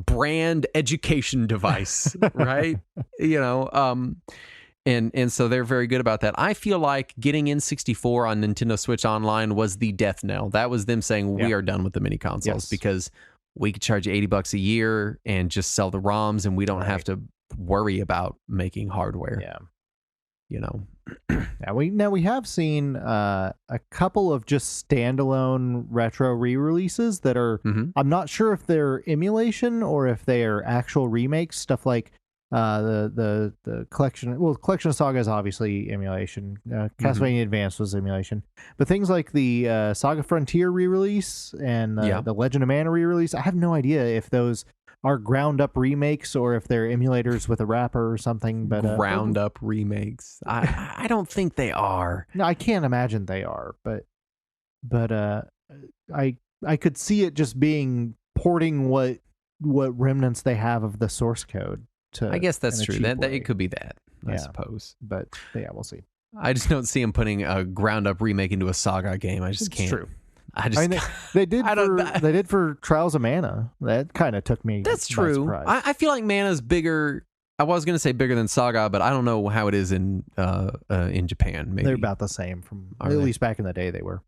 brand education device, right? And so they're very good about that. I feel like getting N64 on Nintendo Switch Online was the death knell. That was them saying, we are done with the mini consoles because we could charge you $80 a year and just sell the ROMs, and we don't have to worry about making hardware. Yeah. You know. Now we have seen a couple of just standalone retro re-releases that are I'm not sure if they're emulation or if they are actual remakes. Stuff like the collection. Well, Collection of Saga is obviously emulation. Castlevania Advance was emulation, but things like the Saga Frontier re-release and the Legend of Mana re-release, I have no idea if those are ground up remakes or if they're emulators with a wrapper or something. But ground up remakes, I don't think they are. No, I can't imagine they are. But I could see it just being porting what remnants they have of the source code. I guess that's true. That it could be that. I suppose. But yeah, we'll see. I just don't see him putting a ground up remake into a Saga game. I just can't. True. They did for Trials of Mana. That kind of took me. That's true. I feel like Mana's bigger. I was going to say bigger than Saga, but I don't know how it is in Japan. Maybe they're about the same. At least back in the day, they were.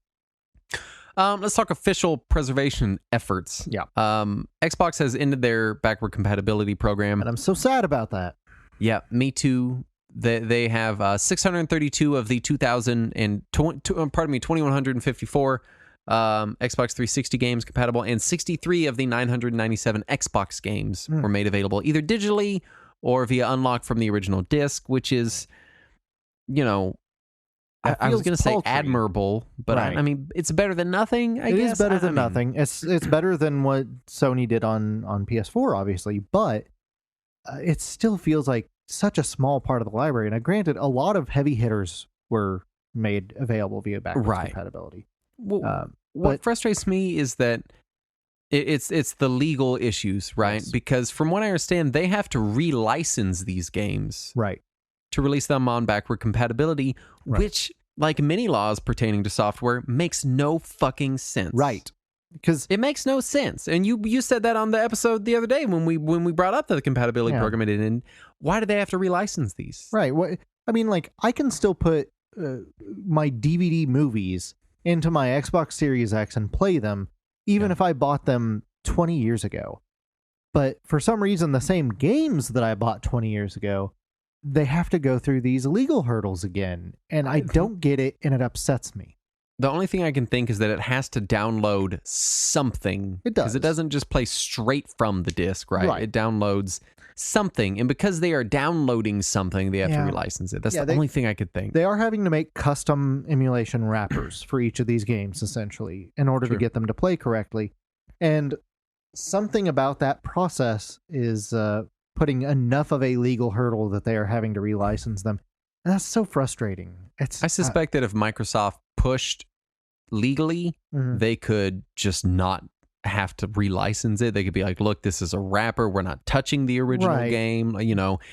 Let's talk official preservation efforts. Yeah. Xbox has ended their backward compatibility program, and I'm so sad about that. Yeah, me too. They have 632 of the 2154 Xbox 360 games compatible, and 63 of the 997 Xbox games were made available either digitally or via unlock from the original disc, which is, I was going to say admirable, but right. I mean, it's better than nothing, I guess. It is better than nothing. It's better than what Sony did on PS4, obviously, but it still feels like such a small part of the library. And granted, a lot of heavy hitters were made available via backwards compatibility. Well, what frustrates me is that it's the legal issues, right? Yes. Because from what I understand, they have to relicense these games, right, to release them on backward compatibility, which, like many laws pertaining to software, makes no fucking sense, right? Because it makes no sense. And you said that on the episode the other day when we brought up the compatibility program, and why do they have to relicense these? Right. What I mean, like, I can still put my DVD movies into my Xbox Series X and play them, even if I bought them 20 years ago. But for some reason, the same games that I bought 20 years ago, they have to go through these legal hurdles again. And I don't get it, and it upsets me. The only thing I can think is that it has to download something. It does. Because it doesn't just play straight from the disc, right? It downloads something. And because they are downloading something, they have to relicense it. That's the only thing I could think. They are having to make custom emulation wrappers for each of these games, essentially, in order to get them to play correctly. And something about that process is putting enough of a legal hurdle that they are having to relicense them. And that's so frustrating. I suspect that if Microsoft pushed legally, they could just not have to relicense it. They could be like, look, this is a wrapper. We're not touching the original game,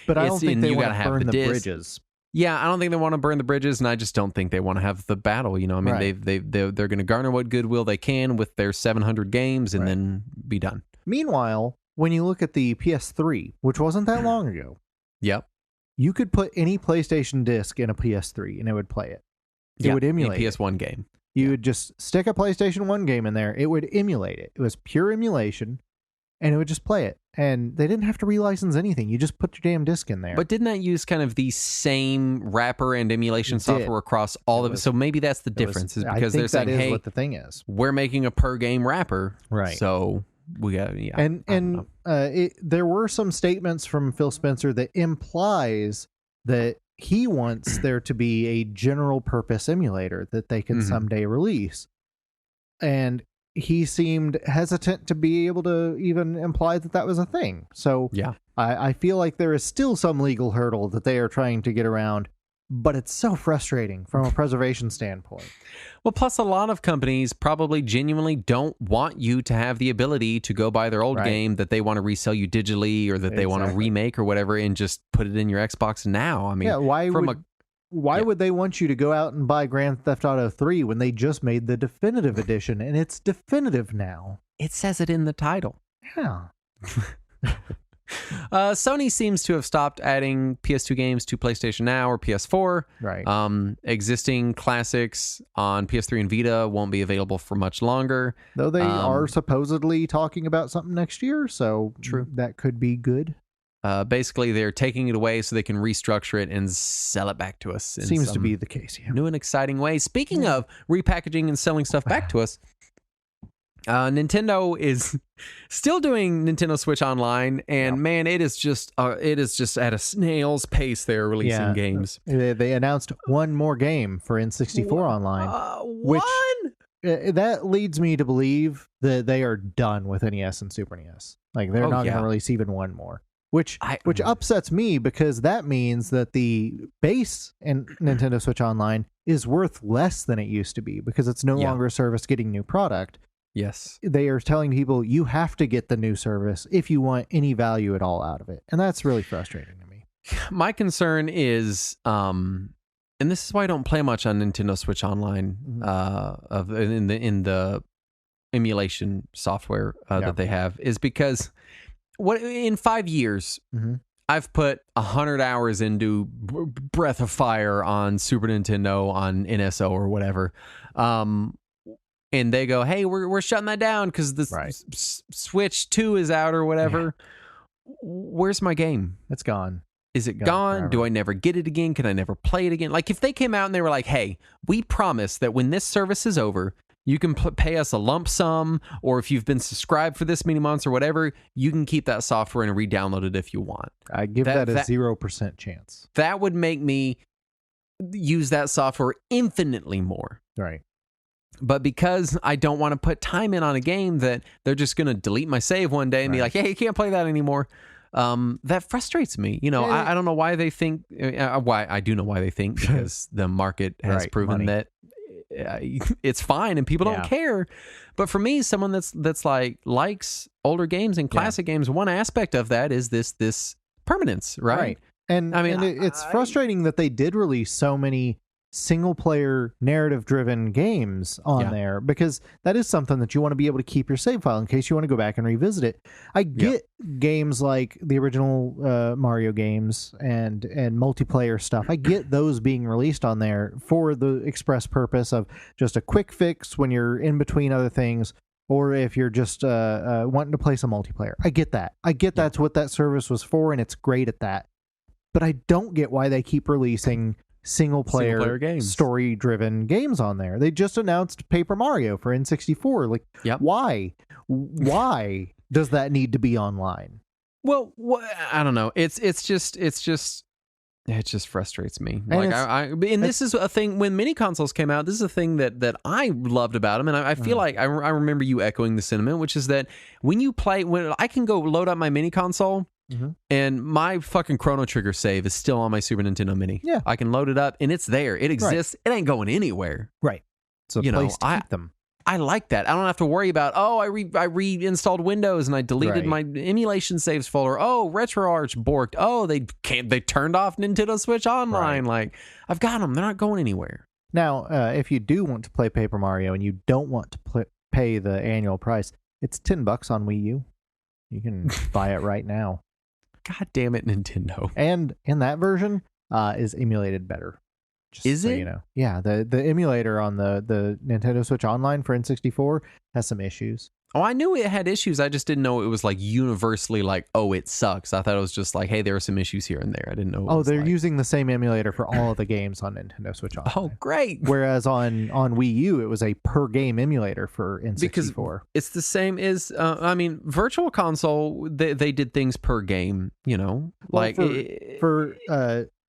But I don't think they want to burn the bridges. Yeah, I don't think they want to burn the bridges, and I just don't think they want to have the battle. I mean, they're going to garner what goodwill they can with their 700 games and then be done. Meanwhile, when you look at the PS3, which wasn't that long ago, you could put any PlayStation disc in a PS3 and it would play it. It would emulate a PS1 game. You would just stick a PlayStation 1 game in there. It would emulate it. It was pure emulation, and it would just play it. And they didn't have to relicense anything. You just put your damn disc in there. But didn't that use kind of the same wrapper and emulation software across all of it? So maybe that's the difference, is because they're saying, hey, what the thing is. We're making a per game wrapper. Right. So we got, there were some statements from Phil Spencer that implies that he wants there to be a general purpose emulator that they can someday release. And he seemed hesitant to be able to even imply that that was a thing. So I feel like there is still some legal hurdle that they are trying to get around, but it's so frustrating from a preservation standpoint. Well, plus a lot of companies probably genuinely don't want you to have the ability to go buy their old game that they want to resell you digitally, or that they want to remake or whatever, and just put it in your Xbox now. I mean, why would they want you to go out and buy Grand Theft Auto 3 when they just made the definitive edition, and it's definitive now? It says it in the title. Yeah. Sony seems to have stopped adding PS2 games to PlayStation Now or PS4. Right. Existing classics on PS3 and Vita won't be available for much longer. Though they are supposedly talking about something next year, so true. That could be good. Basically, they're taking it away so they can restructure it and sell it back to us. Seems to be the case. Yeah. New and exciting way. Speaking of repackaging and selling stuff back to us, Nintendo is still doing Nintendo Switch Online, and man, it is just at a snail's pace. They're releasing games. They announced one more game for N64 Online, which that leads me to believe that they are done with NES and Super NES. Like they're not going to release even one more, which upsets me because that means that the base in Nintendo Switch Online is worth less than it used to be because it's no longer a service getting new product. Yes. They are telling people you have to get the new service if you want any value at all out of it. And that's really frustrating to me. My concern is, and this is why I don't play much on Nintendo Switch Online, in the emulation software that they have, is because in 5 years, I've put 100 hours into Breath of Fire on Super Nintendo, on NSO or whatever. And they go, hey, we're shutting that down because the Switch 2 is out or whatever. Yeah. Where's my game? It's gone. Is it gone? Forever. Do I never get it again? Can I never play it again? Like if they came out and they were like, hey, we promise that when this service is over, you can pay us a lump sum, or if you've been subscribed for this many months or whatever, you can keep that software and re-download it if you want. I give that a 0% chance. That would make me use that software infinitely more. Right. But because I don't want to put time in on a game that they're just going to delete my save one day and be like, hey, you can't play that anymore. That frustrates me. You know, I don't know why they think, why I do know why they think, because the market has proven that it's fine and people don't care. But for me, someone that's like likes older games and classic games, one aspect of that is this permanence, right? And I mean, it's frustrating that they did release so many single-player narrative-driven games on there, because that is something that you want to be able to keep your save file in case you want to go back and revisit it. I get games like the original Mario games and multiplayer stuff. I get those being released on there for the express purpose of just a quick fix when you're in between other things, or if you're just wanting to play some multiplayer. I get that. I get that's what that service was for, and it's great at that. But I don't get why they keep releasing single-player games, story-driven games on there. They just announced Paper Mario for N64. Like, why? Why does that need to be online? Well, I don't know. It just frustrates me. And this is a thing when mini consoles came out. This is a thing that I loved about them, and I feel like I remember you echoing the sentiment, which is that when I can go load up my mini console. And my fucking Chrono Trigger save is still on my Super Nintendo Mini. Yeah, I can load it up and it's there. It exists. It ain't going anywhere. Right. So you place to keep them. I like that. I don't have to worry about I reinstalled Windows and I deleted my emulation saves folder. RetroArch borked. They turned off Nintendo Switch Online. Like I've got them. They're not going anywhere. Now, if you do want to play Paper Mario and you don't want to pay the annual price, it's $10 on Wii U. You can buy it right now. God damn it, Nintendo. And in that version is emulated better. Is it? You know. Yeah, the emulator on the Nintendo Switch Online for N64 has some issues. Oh, I knew it had issues. I just didn't know it was like universally like, it sucks. I thought it was just like, hey, there are some issues here and there. I didn't know. They're using the same emulator for all of the games on Nintendo Switch Online. Oh, great. Whereas on Wii U, it was a per game emulator for N64. Because it's the same as, Virtual Console, they did things per game, you know?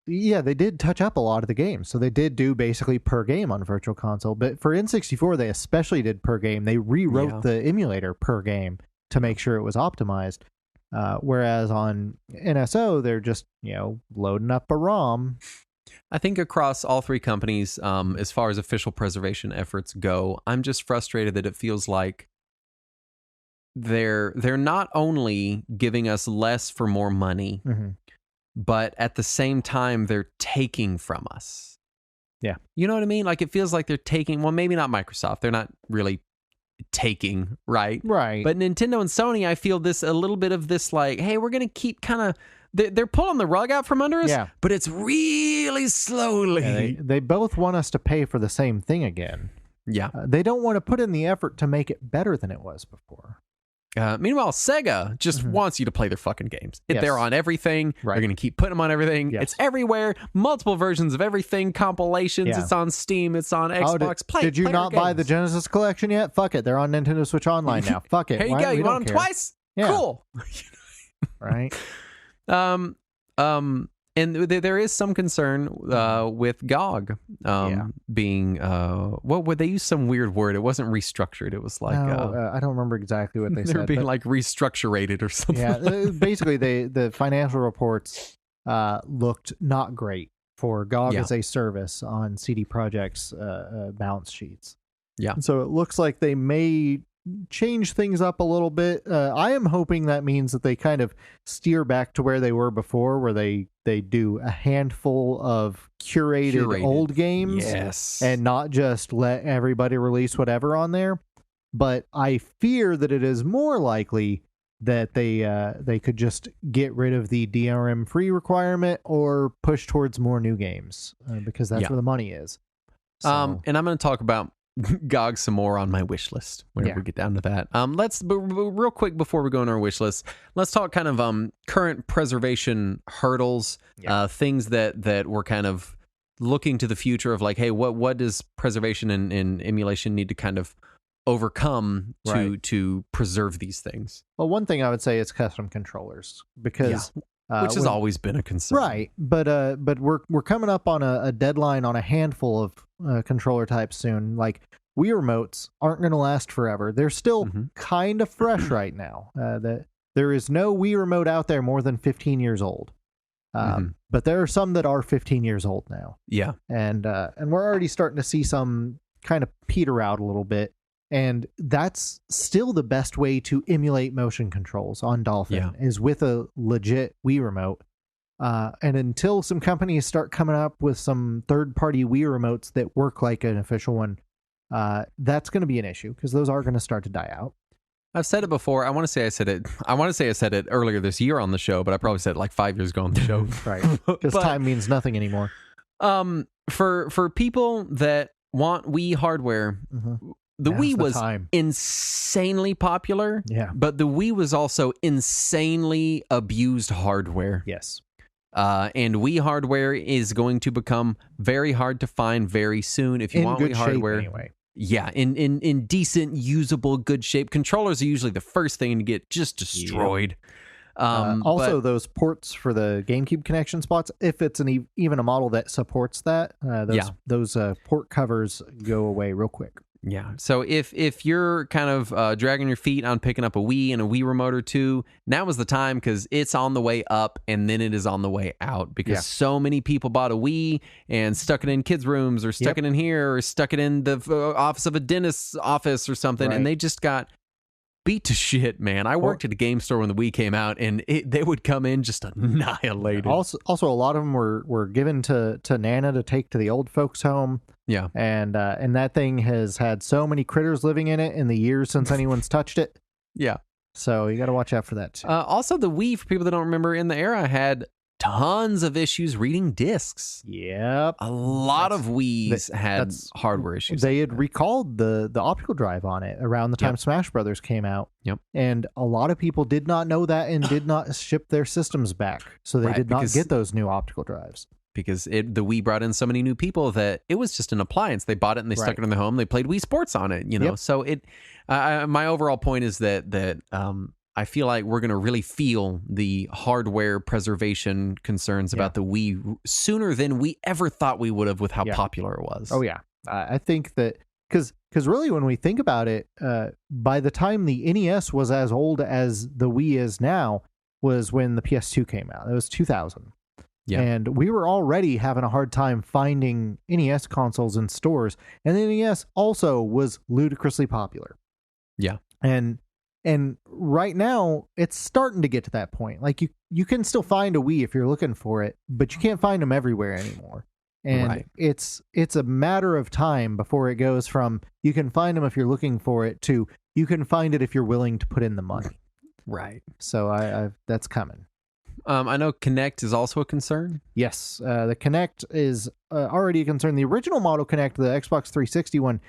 Yeah, they did touch up a lot of the games. So they did do basically per game on Virtual Console. But for N64, they especially did per game. They rewrote the emulator per game to make sure it was optimized. Whereas on NSO, they're just, loading up a ROM. I think across all three companies, as far as official preservation efforts go, I'm just frustrated that it feels like they're not only giving us less for more money, but at the same time, they're taking from us. Yeah. You know what I mean? Like, it feels like they're taking, well, maybe not Microsoft. They're not really taking, right? Right. But Nintendo and Sony, I feel a little bit of this, like, hey, we're going to keep kind of, they're pulling the rug out from under us, but it's really slowly. Yeah, they both want us to pay for the same thing again. Yeah. They don't want to put in the effort to make it better than it was before. Meanwhile, Sega just wants you to play their fucking games. Yes. They're on everything. Right. They're going to keep putting them on everything. Yes. It's everywhere. Multiple versions of everything. Compilations. Yeah. It's on Steam. It's on Xbox. Did you not buy the Genesis collection yet? Fuck it. They're on Nintendo Switch Online now. Fuck it. Here you go. You want them twice? Yeah. Cool. Right. And there is some concern with GOG being what would they use some weird word? It wasn't restructured. It was like I don't remember exactly what they said. They're being like restructurated or something. Yeah, basically the financial reports looked not great for GOG as a service on CD Projekt's balance sheets. Yeah. So it looks like they may change things up a little bit. I am hoping that means that they kind of steer back to where they were before, where they do a handful of curated old games, and not just let everybody release whatever on there. But I fear that it is more likely that they could just get rid of the DRM free requirement or push towards more new games because that's where the money is. So, and I'm going to talk about GOG some more on my wish list whenever we get down to that. Let's real quick before we go on our wish list, let's talk kind of current preservation hurdles, things that we're kind of looking to the future of, like, hey, what does preservation and emulation need to kind of overcome to preserve these things? Well, one thing I would say is custom controllers, because which has always been a concern, right? But we're coming up on a deadline on a handful of controller types soon. Like, Wii remotes aren't going to last forever. They're still kind of fresh right now. That there is no Wii remote out there more than 15 years old. But there are some that are 15 years old now. Yeah, and we're already starting to see some kind of peter out a little bit. And that's still the best way to emulate motion controls on Dolphin is with a legit Wii remote. And until some companies start coming up with some third-party Wii remotes that work like an official one, that's going to be an issue because those are going to start to die out. I've said it before. I want to say I said it earlier this year on the show, but I probably said it like 5 years ago on the show. Right. Because time means nothing anymore. For people that want Wii hardware, the Wii was insanely popular, but the Wii was also insanely abused hardware. Yes. And Wii hardware is going to become very hard to find very soon. If you want Wii hardware, anyway. Yeah, in decent, usable, good shape. Controllers are usually the first thing to get just destroyed. Also, those ports for the GameCube connection spots, if it's even a model that supports that, those port covers go away real quick. Yeah. So if you're kind of dragging your feet on picking up a Wii and a Wii remote or two, now is the time, because it's on the way up and then it is on the way out, because so many people bought a Wii and stuck it in kids' rooms or stuck it in here or stuck it in the office of a dentist's office or something, and they just got beat to shit, man. I worked at a game store when the Wii came out, and they would come in just annihilated. Also, a lot of them were given to Nana to take to the old folks' home. Yeah, and that thing has had so many critters living in it in the years since anyone's touched it. Yeah, so you got to watch out for that too. Also, the Wii, for people that don't remember, in the era had tons of issues reading discs. Yep, a lot of Wiis had hardware issues. They had recalled the optical drive on it around the time Smash Brothers came out. Yep, and a lot of people did not know that and did not ship their systems back, so they did not get those new optical drives. Because the Wii brought in so many new people that it was just an appliance. They bought it and they stuck it in their home. They played Wii Sports on it, you know. So my overall point is that I feel like we're going to really feel the hardware preservation concerns about the Wii sooner than we ever thought we would have with how popular it was. Oh yeah, I think that because really when we think about it, by the time the NES was as old as the Wii is now was when the PS2 came out. It was 2000. Yeah. And we were already having a hard time finding NES consoles in stores, and the NES also was ludicrously popular. Yeah. And right now it's starting to get to that point. Like you can still find a Wii if you're looking for it, but you can't find them everywhere anymore. And it's a matter of time before it goes from you can find them if you're looking for it to you can find it if you're willing to put in the money. Right. So that's coming. I know Kinect is also a concern. Yes, the Kinect is already a concern. The original model Kinect, the Xbox 360 one,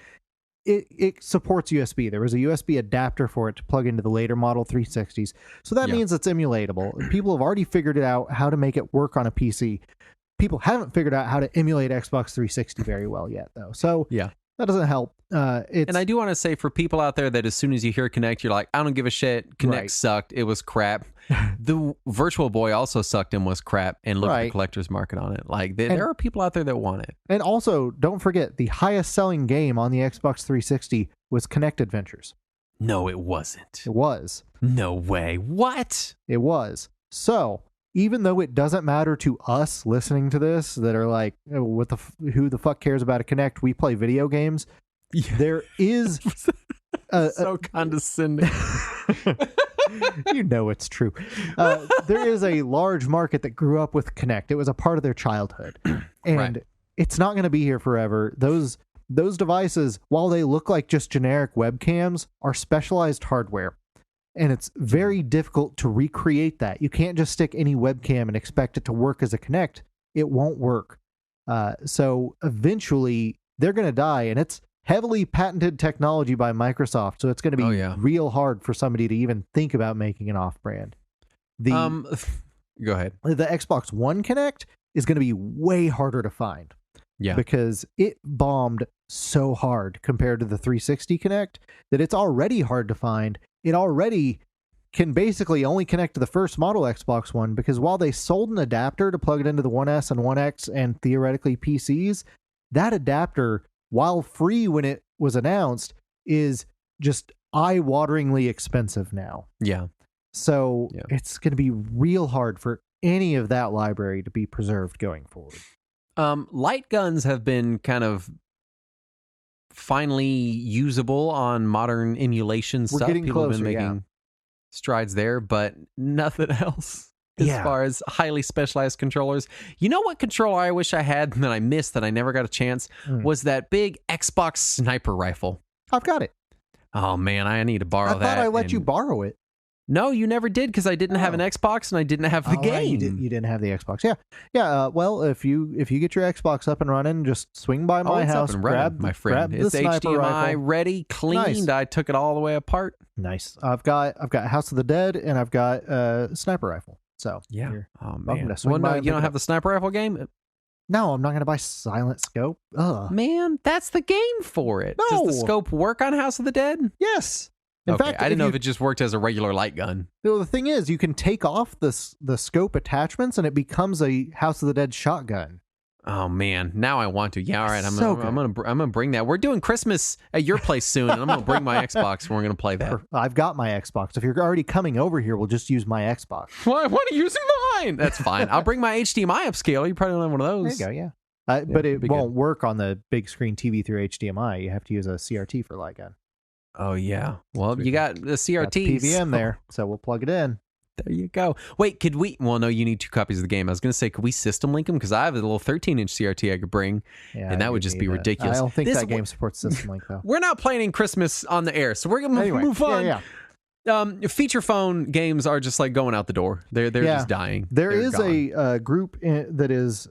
it supports USB. There was a USB adapter for it to plug into the later model 360s. So that means it's emulatable. People have already figured it out how to make it work on a PC. People haven't figured out how to emulate Xbox 360 very well yet, though. So that doesn't help. And I do want to say, for people out there that as soon as you hear Kinect, you're like, I don't give a shit. Kinect sucked. It was crap. The Virtual Boy also sucked and was crap, and look at the collector's market on it. Like, there are people out there that want it. And also, don't forget, the highest selling game on the Xbox 360 was Kinect Adventures. No, it wasn't. It was. No way. What? It was. So, even though it doesn't matter to us listening to this that are like, oh, who the fuck cares about a Kinect? We play video games. Yeah. There is so condescending. You know it's true. There is a large market that grew up with Kinect. It was a part of their childhood, and it's not going to be here forever. Those devices, while they look like just generic webcams, are specialized hardware, and it's very difficult to recreate that. You can't just stick any webcam and expect it to work as a Kinect. It won't work. So eventually they're going to die, and it's heavily patented technology by Microsoft, so it's going to be real hard for somebody to even think about making an off-brand. Go ahead. The Xbox One Kinect is going to be way harder to find. Yeah. Because it bombed so hard compared to the 360 Kinect that it's already hard to find. It already can basically only connect to the first model Xbox One, because while they sold an adapter to plug it into the 1S and 1X and theoretically PCs, that adapter, while free when it was announced, is just eye-wateringly expensive now. Yeah. So it's going to be real hard for any of that library to be preserved going forward. Light guns have been kind of finally usable on modern emulation stuff. People have been making strides there, but nothing else. As far as highly specialized controllers. You know what controller I wish I had that I missed that I never got a chance? Was that big Xbox sniper rifle. I've got it. Oh man, I need to borrow that. I thought I let you borrow it. No, you never did, because I didn't have an Xbox and I didn't have the game. Right. You didn't have the Xbox. Yeah. Well, if you get your Xbox up and running, just swing by my house, grab my friend. It's HDMI rifle. Ready, cleaned. Nice. I took it all the way apart. Nice. I've got House of the Dead, and I've got sniper rifle. So oh man. Well, no, you don't have the sniper rifle game. No, I'm not going to buy Silent Scope. Ugh. Man, that's the game for it. No. Does the scope work on House of the Dead? Yes. In fact, I didn't know if it just worked as a regular light gun. Well, the thing is, you can take off the scope attachments, and it becomes a House of the Dead shotgun. Oh man, now I want to. Yeah, all right, I'm gonna bring that. We're doing Christmas at your place soon, and I'm gonna bring my Xbox, and we're gonna play that. I've got my Xbox. If you're already coming over here, we'll just use my Xbox. Well, I want to use mine. That's fine. I'll bring my HDMI upscaler. You probably don't have one of those. There you go. Yeah. But it won't work on the big screen TV through HDMI. You have to use a CRT for light gun. Oh yeah. Well, you got the CRT, got the PVM there, so we'll plug it in. There you go. Wait, could we? Well, no, you need 2 copies of the game. I was going to say, could we system link them? Because I have a little 13-inch CRT I could bring, and that would just be ridiculous. I don't think that game supports system link, though. We're not planning Christmas on the air, so we're going to move on. Feature phone games are just like going out the door. They're just dying. There is a group that is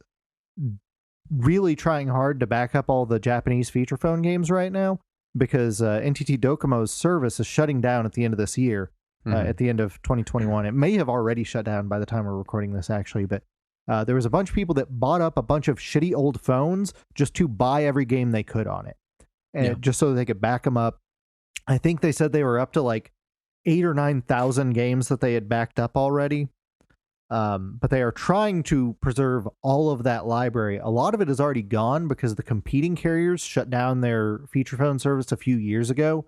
really trying hard to back up all the Japanese feature phone games right now, because NTT Docomo's service is shutting down at the end of this year. At the end of 2021. It may have already shut down by the time we're recording this, actually, but there was a bunch of people that bought up a bunch of shitty old phones just to buy every game they could on it, and just so they could back them up. I think they said they were up to like 8,000 or 9,000 games that they had backed up already, but they are trying to preserve all of that library. A lot of it is already gone because the competing carriers shut down their feature phone service a few years ago.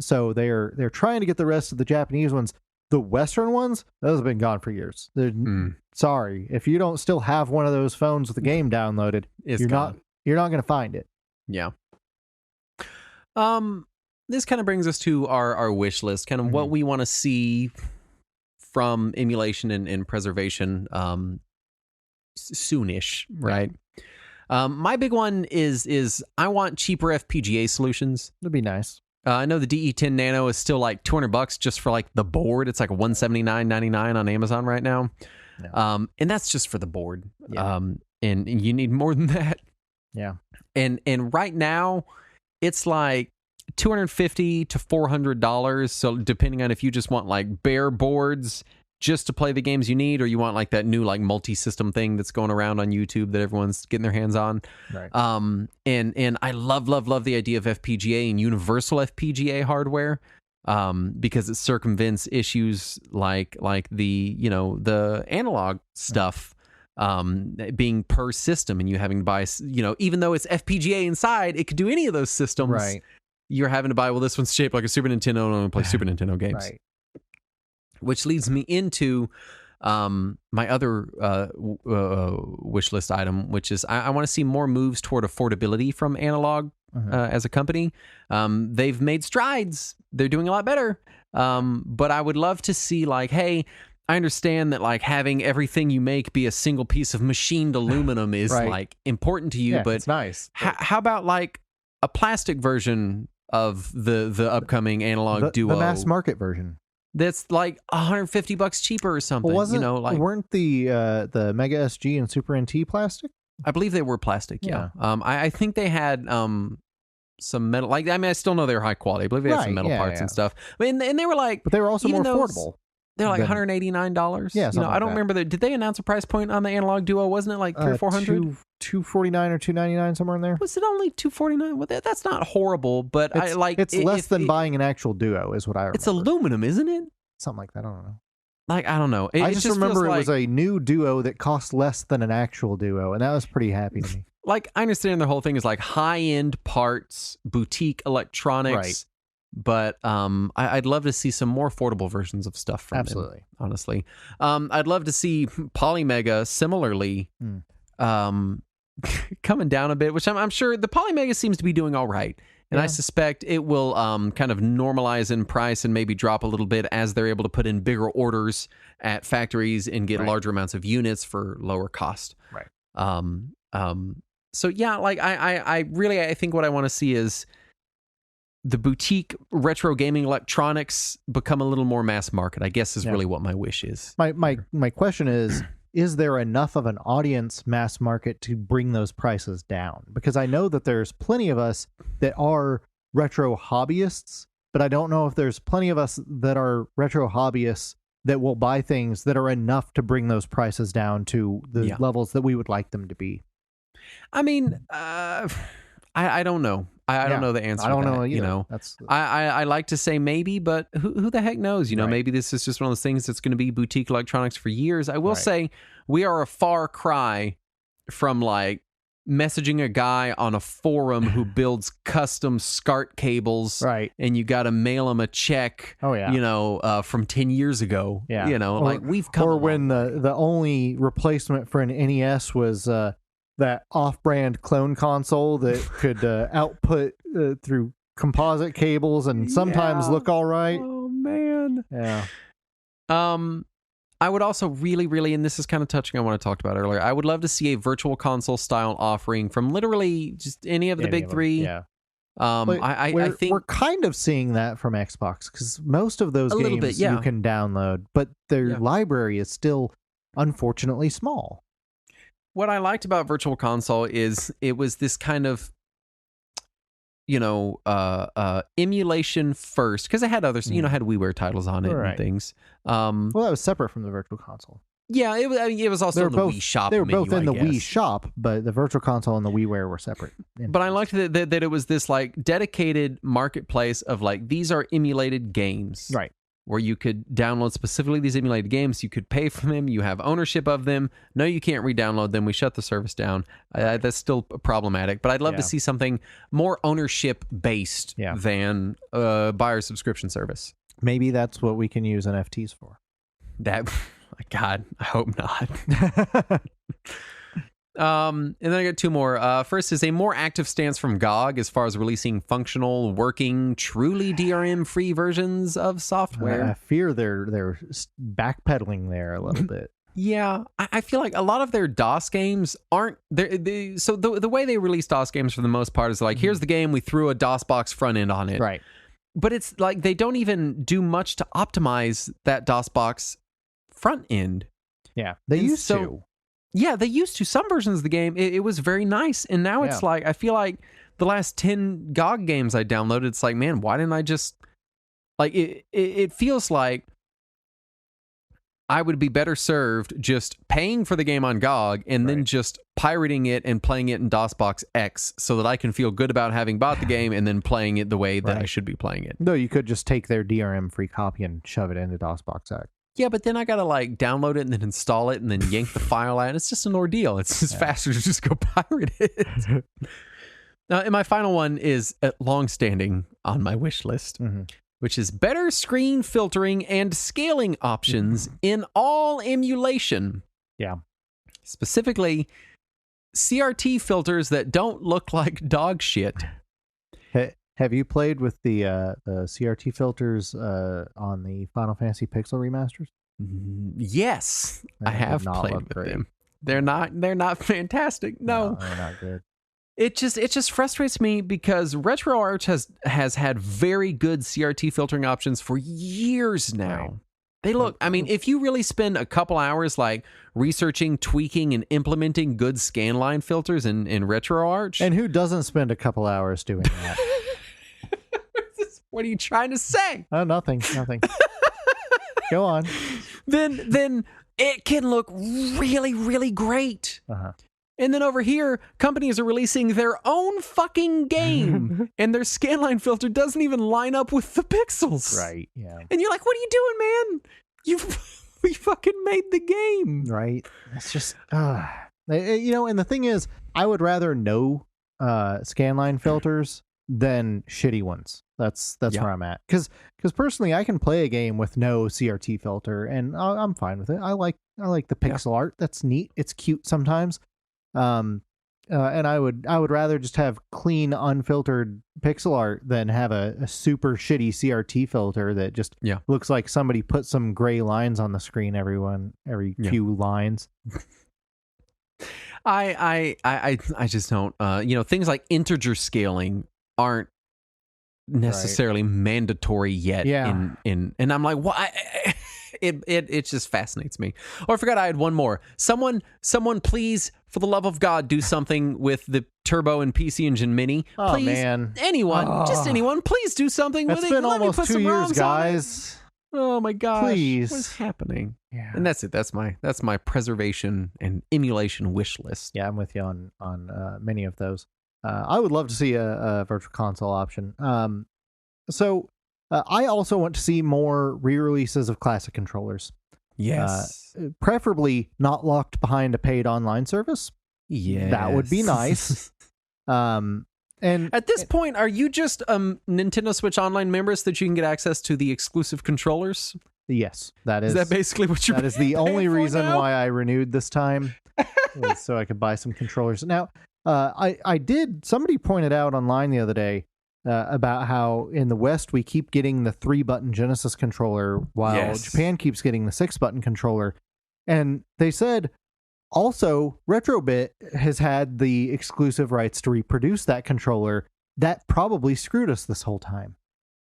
So they're trying to get the rest of the Japanese ones. The Western ones, those have been gone for years. Sorry, if you don't still have one of those phones with the game downloaded, you're not going to find it. Yeah. This kind of brings us to our wish list, kind of what we want to see from emulation and preservation soonish, right? My big one is I want cheaper FPGA solutions. That'd be nice. I know the DE10 Nano is still like $200 just for like the board. It's like $179.99 on Amazon right now. Yeah. And that's just for the board. Yeah. And you need more than that. Yeah. And right now, it's like $250 to $400. So depending on if you just want like bare boards just to play the games you need, or you want like that new like multi-system thing that's going around on YouTube that everyone's getting their hands on. Right. And I love the idea of FPGA and universal FPGA hardware, because it circumvents issues like the, you know, the analog stuff being per system, and you having to buy, you know, even though it's FPGA inside, it could do any of those systems. Right. You're having to buy, well, this one's shaped like a Super Nintendo and only play Super Nintendo games. Right. Which leads me into my other wish list item, which is I want to see more moves toward affordability from Analog as a company. They've made strides. They're doing a lot better. But I would love to see like, hey, I understand that like having everything you make be a single piece of machined aluminum is right. like important to you, but it's nice. How about like a plastic version of the upcoming Analog Duo? The mass market version. That's like $150 cheaper or something. Well, weren't the Mega SG and Super NT plastic? I believe they were plastic. Yeah. I think they had some metal. Like, I mean, I still know they were high quality. I believe they had some metal parts and stuff. I mean, and they were like, but they were also more affordable. They're like $189. Yeah, you know, I don't remember did they announce a price point on the Analog Duo? Wasn't it like $300 or $400? $249 or $299, somewhere in there. Was it only $249? Well, that's not horrible, but it's less than buying an actual Duo, is what I remember. It's aluminum, isn't it? Something like that. I don't know. Like, I don't know. I just remember it was a new Duo that cost less than an actual Duo, and that was pretty happy to me. Like, I understand their whole thing is like high-end parts, boutique electronics. Right. But I'd love to see some more affordable versions of stuff from them, honestly. I'd love to see Polymega similarly coming down a bit, which I'm sure the Polymega seems to be doing all right. And I suspect it will kind of normalize in price and maybe drop a little bit as they're able to put in bigger orders at factories and get larger amounts of units for lower cost. Right. So yeah, like I think what I want to see is the boutique retro gaming electronics become a little more mass market, I guess is really what my wish is. My question is there enough of an audience mass market to bring those prices down? Because I know that there's plenty of us that are retro hobbyists, but I don't know if there's plenty of us that are retro hobbyists that will buy things that are enough to bring those prices down to the levels that we would like them to be. I mean, I don't know. I don't know the answer. I don't to that, know either. You know, that's I like to say maybe, but who the heck knows? You know, maybe this is just one of those things that's going to be boutique electronics for years. I will say we are a far cry from like messaging a guy on a forum who builds custom SCART cables, and you got to mail him a check. You know, from 10 years ago. Yeah, you know, like we've come. Or when the only replacement for an NES was that off-brand clone console that could output through composite cables and sometimes look all right. Oh man. Yeah. I would also really, and this is kind of touching on what I talked about earlier, I would love to see a virtual console style offering from literally just any of the big three. Yeah. I think we're kind of seeing that from Xbox because most of those games you can download, but their library is still unfortunately small. What I liked about Virtual Console is it was this kind of, you know, emulation first, because it had others, you know, had WiiWare titles on it and things. Well, that was separate from the Virtual Console. Yeah, it was also in the Wii Shop. They were both in the Wii Shop, but the Virtual Console and the WiiWare were separate. But I liked that it was this like dedicated marketplace of like, these are emulated games. Right. Where you could download specifically these emulated games. You could pay for them. You have ownership of them. No, you can't re-download them. We shut the service down. That's still problematic. But I'd love to see something more ownership-based than buyer subscription service. Maybe that's what we can use NFTs for. That, God, I hope not. And then I got two more. First is a more active stance from GOG as far as releasing functional, working, truly DRM-free versions of software. I fear they're backpedaling there a little bit. Yeah, I feel like a lot of their DOS games aren't. So the way they release DOS games for the most part is like, here's the game, we threw a DOS box front end on it. Right. But it's like they don't even do much to optimize that DOS box front end. Yeah, they used to. Yeah, they used to. Some versions of the game, it was very nice. And now it's like, I feel like the last 10 GOG games I downloaded, it's like, man, why didn't I just like it feels like I would be better served just paying for the game on GOG and then just pirating it and playing it in DOSBox X so that I can feel good about having bought the game and then playing it the way that I should be playing it. No, you could just take their DRM free copy and shove it into DOSBox X. Yeah, but then I gotta like download it and then install it and then yank the file out. It's just an ordeal. It's just faster to just go pirate it. Now, and my final one is long-standing on my wish list, which is better screen filtering and scaling options in all emulation. Yeah. Specifically, CRT filters that don't look like dog shit. Have you played with the CRT filters on the Final Fantasy Pixel remasters? Yes, I have played with them. They're not fantastic. No, they're not good. It just frustrates me because RetroArch has had very good CRT filtering options for years now. Right. They look, I mean, if you really spend a couple hours like researching, tweaking, and implementing good scanline filters in RetroArch. And who doesn't spend a couple hours doing that? What are you trying to say? Oh, nothing. Go on. Then it can look really, really great. And then over here, companies are releasing their own fucking game, and their scanline filter doesn't even line up with the pixels. Right, yeah. And you're like, what are you doing, man? We fucking made the game. Right. It's just, you know, and the thing is, I would rather know scanline filters than shitty ones. That's where I'm at. Because personally, I can play a game with no CRT filter, and I'm fine with it. I like the pixel art. That's neat. It's cute sometimes. And I would rather just have clean, unfiltered pixel art than have a super shitty CRT filter that just looks like somebody put some gray lines on the screen every few lines. I just don't. You know, things like integer scaling aren't necessarily mandatory yet. And I'm like, why? It just fascinates me. Oh, I forgot I had one more. Someone please, for the love of God, do something with the Turbo and PC Engine Mini. Oh, please, man. Anyone, just anyone, please do something with it. It's been almost 2 years, guys. Oh my gosh. Please. What's happening? Yeah. And that's it. That's my preservation and emulation wish list. Yeah, I'm with you on many of those. I would love to see a virtual console option. So I also want to see more re-releases of classic controllers. Yes. Preferably not locked behind a paid online service. Yeah. That would be nice. And at this point, are you just Nintendo Switch Online members that you can get access to the exclusive controllers? Yes, that is. Is that basically what you're? That is the only reason why I renewed this time, was so I could buy some controllers. Now, somebody pointed out online the other day about how in the West we keep getting the 3-button Genesis controller while Japan keeps getting the 6-button controller. And they said also Retrobit has had the exclusive rights to reproduce that controller. That probably screwed us this whole time.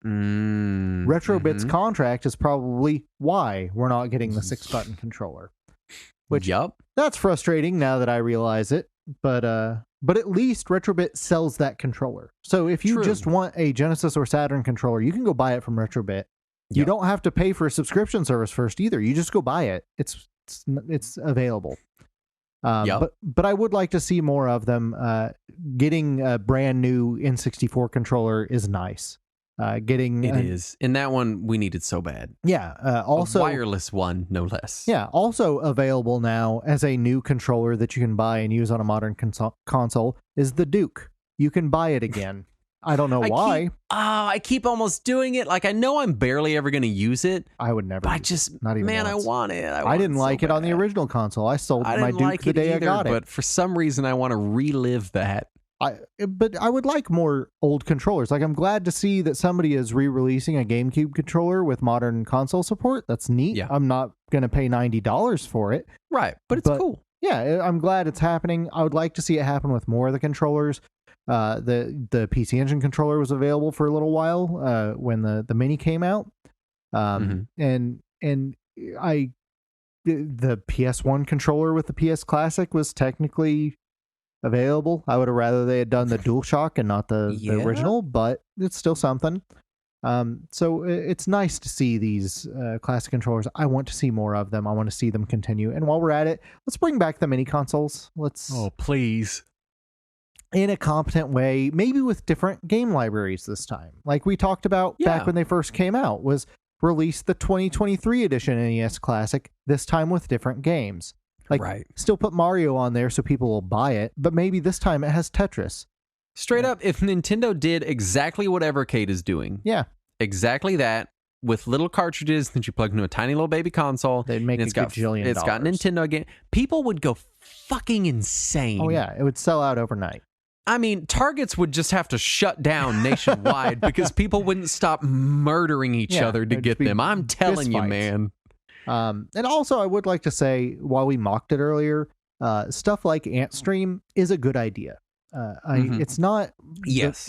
Retrobit's contract is probably why we're not getting the 6-button controller. Which, that's frustrating now that I realize it. But at least Retrobit sells that controller. So if you just want a Genesis or Saturn controller, you can go buy it from Retrobit. You don't have to pay for a subscription service first either. You just go buy it. It's available. But I would like to see more of them. Getting a brand new N64 controller is nice. Is. And that one we needed so bad. Yeah. Also a wireless one, no less. Yeah. Also available now as a new controller that you can buy and use on a modern console is the Duke. You can buy it again. I don't know why. I keep almost doing it. Like, I know I'm barely ever going to use it. I would never. But I just, not even once. I want it. I didn't like it on the original console. I sold my Duke the day I got it. But for some reason, I want to relive that. But I would like more old controllers. Like, I'm glad to see that somebody is re-releasing a GameCube controller with modern console support. That's neat. Yeah. I'm not going to pay $90 for it. Right, but it's cool. Yeah, I'm glad it's happening. I would like to see it happen with more of the controllers. The PC Engine controller was available for a little while when the Mini came out. And the PS1 controller with the PS Classic was technically available. I would have rather they had done the DualShock and not the original, but it's still something. So it's nice to see these classic controllers. I want to see more of them. I want to see them continue. And while we're at it, let's bring back the mini consoles. Oh, please. In a competent way, maybe with different game libraries this time. Like we talked about back when they first came out, was release the 2023 edition NES Classic, this time with different games. Like, still put Mario on there so people will buy it, but maybe this time it has Tetris. Straight up, if Nintendo did exactly what Evercade is doing, exactly that, with little cartridges that you plug into a tiny little baby console, they'd make a gajillion dollars. It's got Nintendo game. People would go fucking insane. Oh yeah, it would sell out overnight. I mean, Targets would just have to shut down nationwide because people wouldn't stop murdering each other to get them. I'm telling you, man. And also, I would like to say, while we mocked it earlier, stuff like AntStream is a good idea. It's not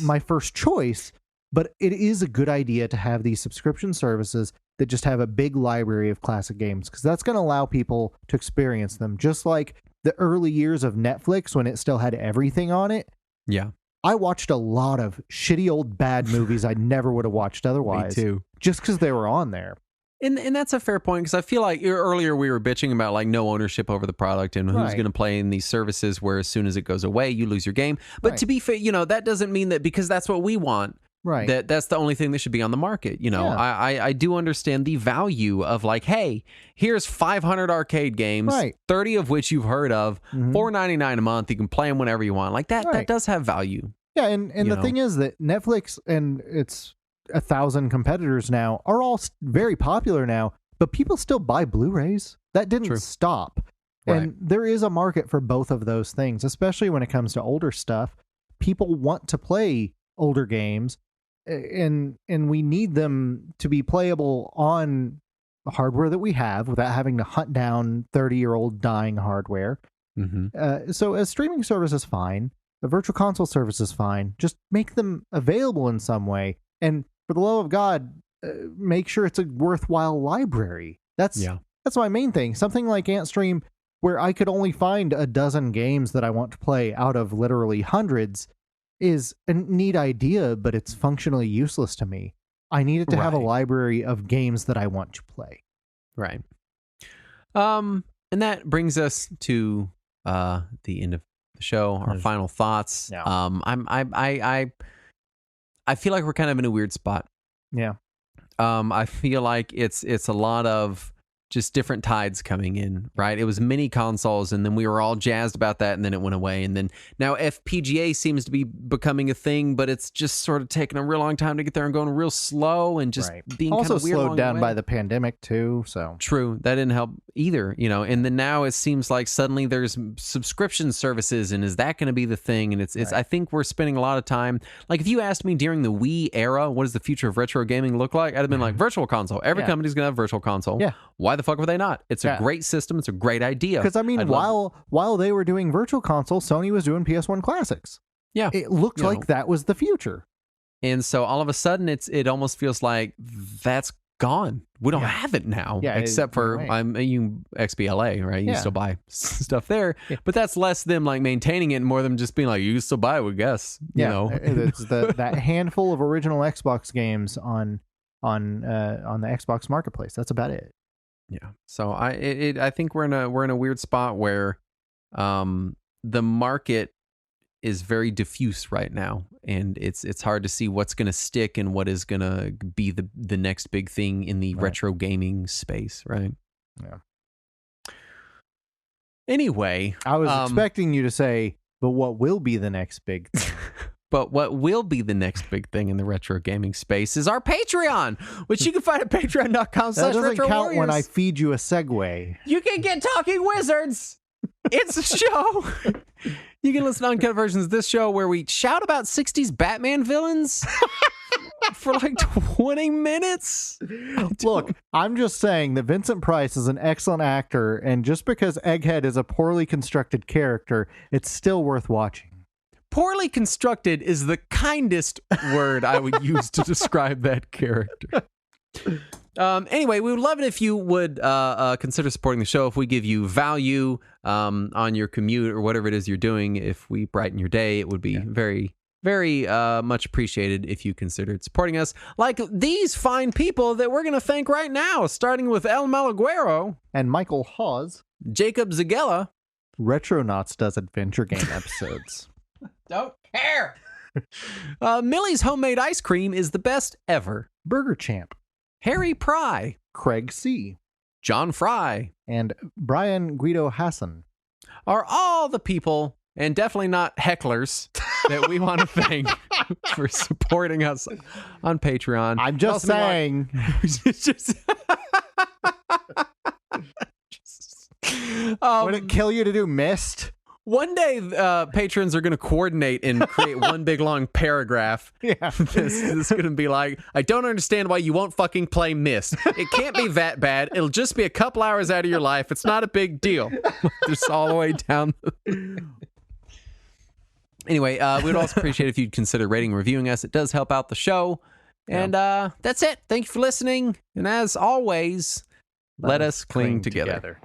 my first choice, but it is a good idea to have these subscription services that just have a big library of classic games, because that's going to allow people to experience them. Just like the early years of Netflix when it still had everything on it. Yeah. I watched a lot of shitty old bad movies I never would have watched otherwise. Me too. Just because they were on there. And that's a fair point, because I feel like earlier we were bitching about like no ownership over the product and who's going to play in these services where as soon as it goes away, you lose your game. But to be fair, that doesn't mean that because that's what we want. Right. That's the only thing that should be on the market. I do understand the value of like, hey, here's 500 arcade games, 30 of which you've heard of, $4.99 a month. You can play them whenever you want. Like that, that does have value. Yeah, and the thing is that Netflix and its 1,000 competitors now are all very popular now, but people still buy Blu-rays. That didn't stop. And there is a market for both of those things, especially when it comes to older stuff. People want to play older games. And we need them to be playable on the hardware that we have without having to hunt down 30-year-old dying hardware. So a streaming service is fine. The virtual console service is fine. Just make them available in some way. And for the love of God, make sure it's a worthwhile library. That's my main thing. Something like AntStream, where I could only find a dozen games that I want to play out of literally hundreds, is a neat idea, but it's functionally useless to me. I need it to have a library of games that I want to play. Right. And that brings us to the end of the show. Our final thoughts. Yeah. I feel like we're kind of in a weird spot. Yeah. I feel like it's a lot of just different tides coming in, right? It was mini consoles, and then we were all jazzed about that, and then it went away. And then now FPGA seems to be becoming a thing, but it's just sort of taking a real long time to get there and going real slow and just being also kind of weird slowed down by the pandemic too. So true, that didn't help either, And then now it seems like suddenly there's subscription services, and is that going to be the thing? And it's I think we're spending a lot of time. Like if you asked me during the Wii era, what does the future of retro gaming look like? I'd have been like virtual console. Every company's going to have virtual console. Yeah. Why the fuck were they not? It's a great system. It's a great idea. Because I mean, while they were doing virtual console, Sony was doing PS1 classics. Yeah, it looked like that was the future. And so all of a sudden, it almost feels like that's gone. We don't have it now, except for you XBLA, right? You still buy stuff there, but that's less them like maintaining it and more them just being like, you can still buy it, I guess. It's that handful of original Xbox games on the Xbox Marketplace. That's about it. Yeah. So I think we're in a weird spot where the market is very diffuse right now, and it's hard to see what's going to stick and what is going to be the next big thing in the retro gaming space, right? Yeah. Anyway, I was expecting you to say, but what will be the next big thing? But what will be the next big thing in the retro gaming space is our Patreon, which you can find at patreon.com/retro warriors. That doesn't count when I feed you a segue. You can get Talking Wizards. It's a show. You can listen to uncut versions of this show where we shout about 60s Batman villains for like 20 minutes. Look, I'm just saying that Vincent Price is an excellent actor, and just because Egghead is a poorly constructed character, it's still worth watching. Poorly constructed is the kindest word I would use to describe that character. Anyway, we would love it if you would consider supporting the show. If we give you value on your commute or whatever it is you're doing, if we brighten your day, it would be very, very much appreciated if you considered supporting us. Like these fine people that we're going to thank right now, starting with El Malaguero. And Michael Hawes. Jacob Zagella. Retronauts does adventure game episodes. Don't care. Millie's homemade ice cream is the best ever. Burger Champ. Harry Pry. Craig C. John Fry. And Brian Guido Hassan. Are all the people, and definitely not hecklers, that we want to thank for supporting us on Patreon. I'm just saying. Would it kill you to do Myst? One day, patrons are going to coordinate and create one big long paragraph. Yeah. This is going to be like, I don't understand why you won't fucking play Myst. It can't be that bad. It'll just be a couple hours out of your life. It's not a big deal. Just all the way down. Anyway, we would also appreciate if you'd consider rating and reviewing us. It does help out the show. And that's it. Thank you for listening. And as always, let us cling together.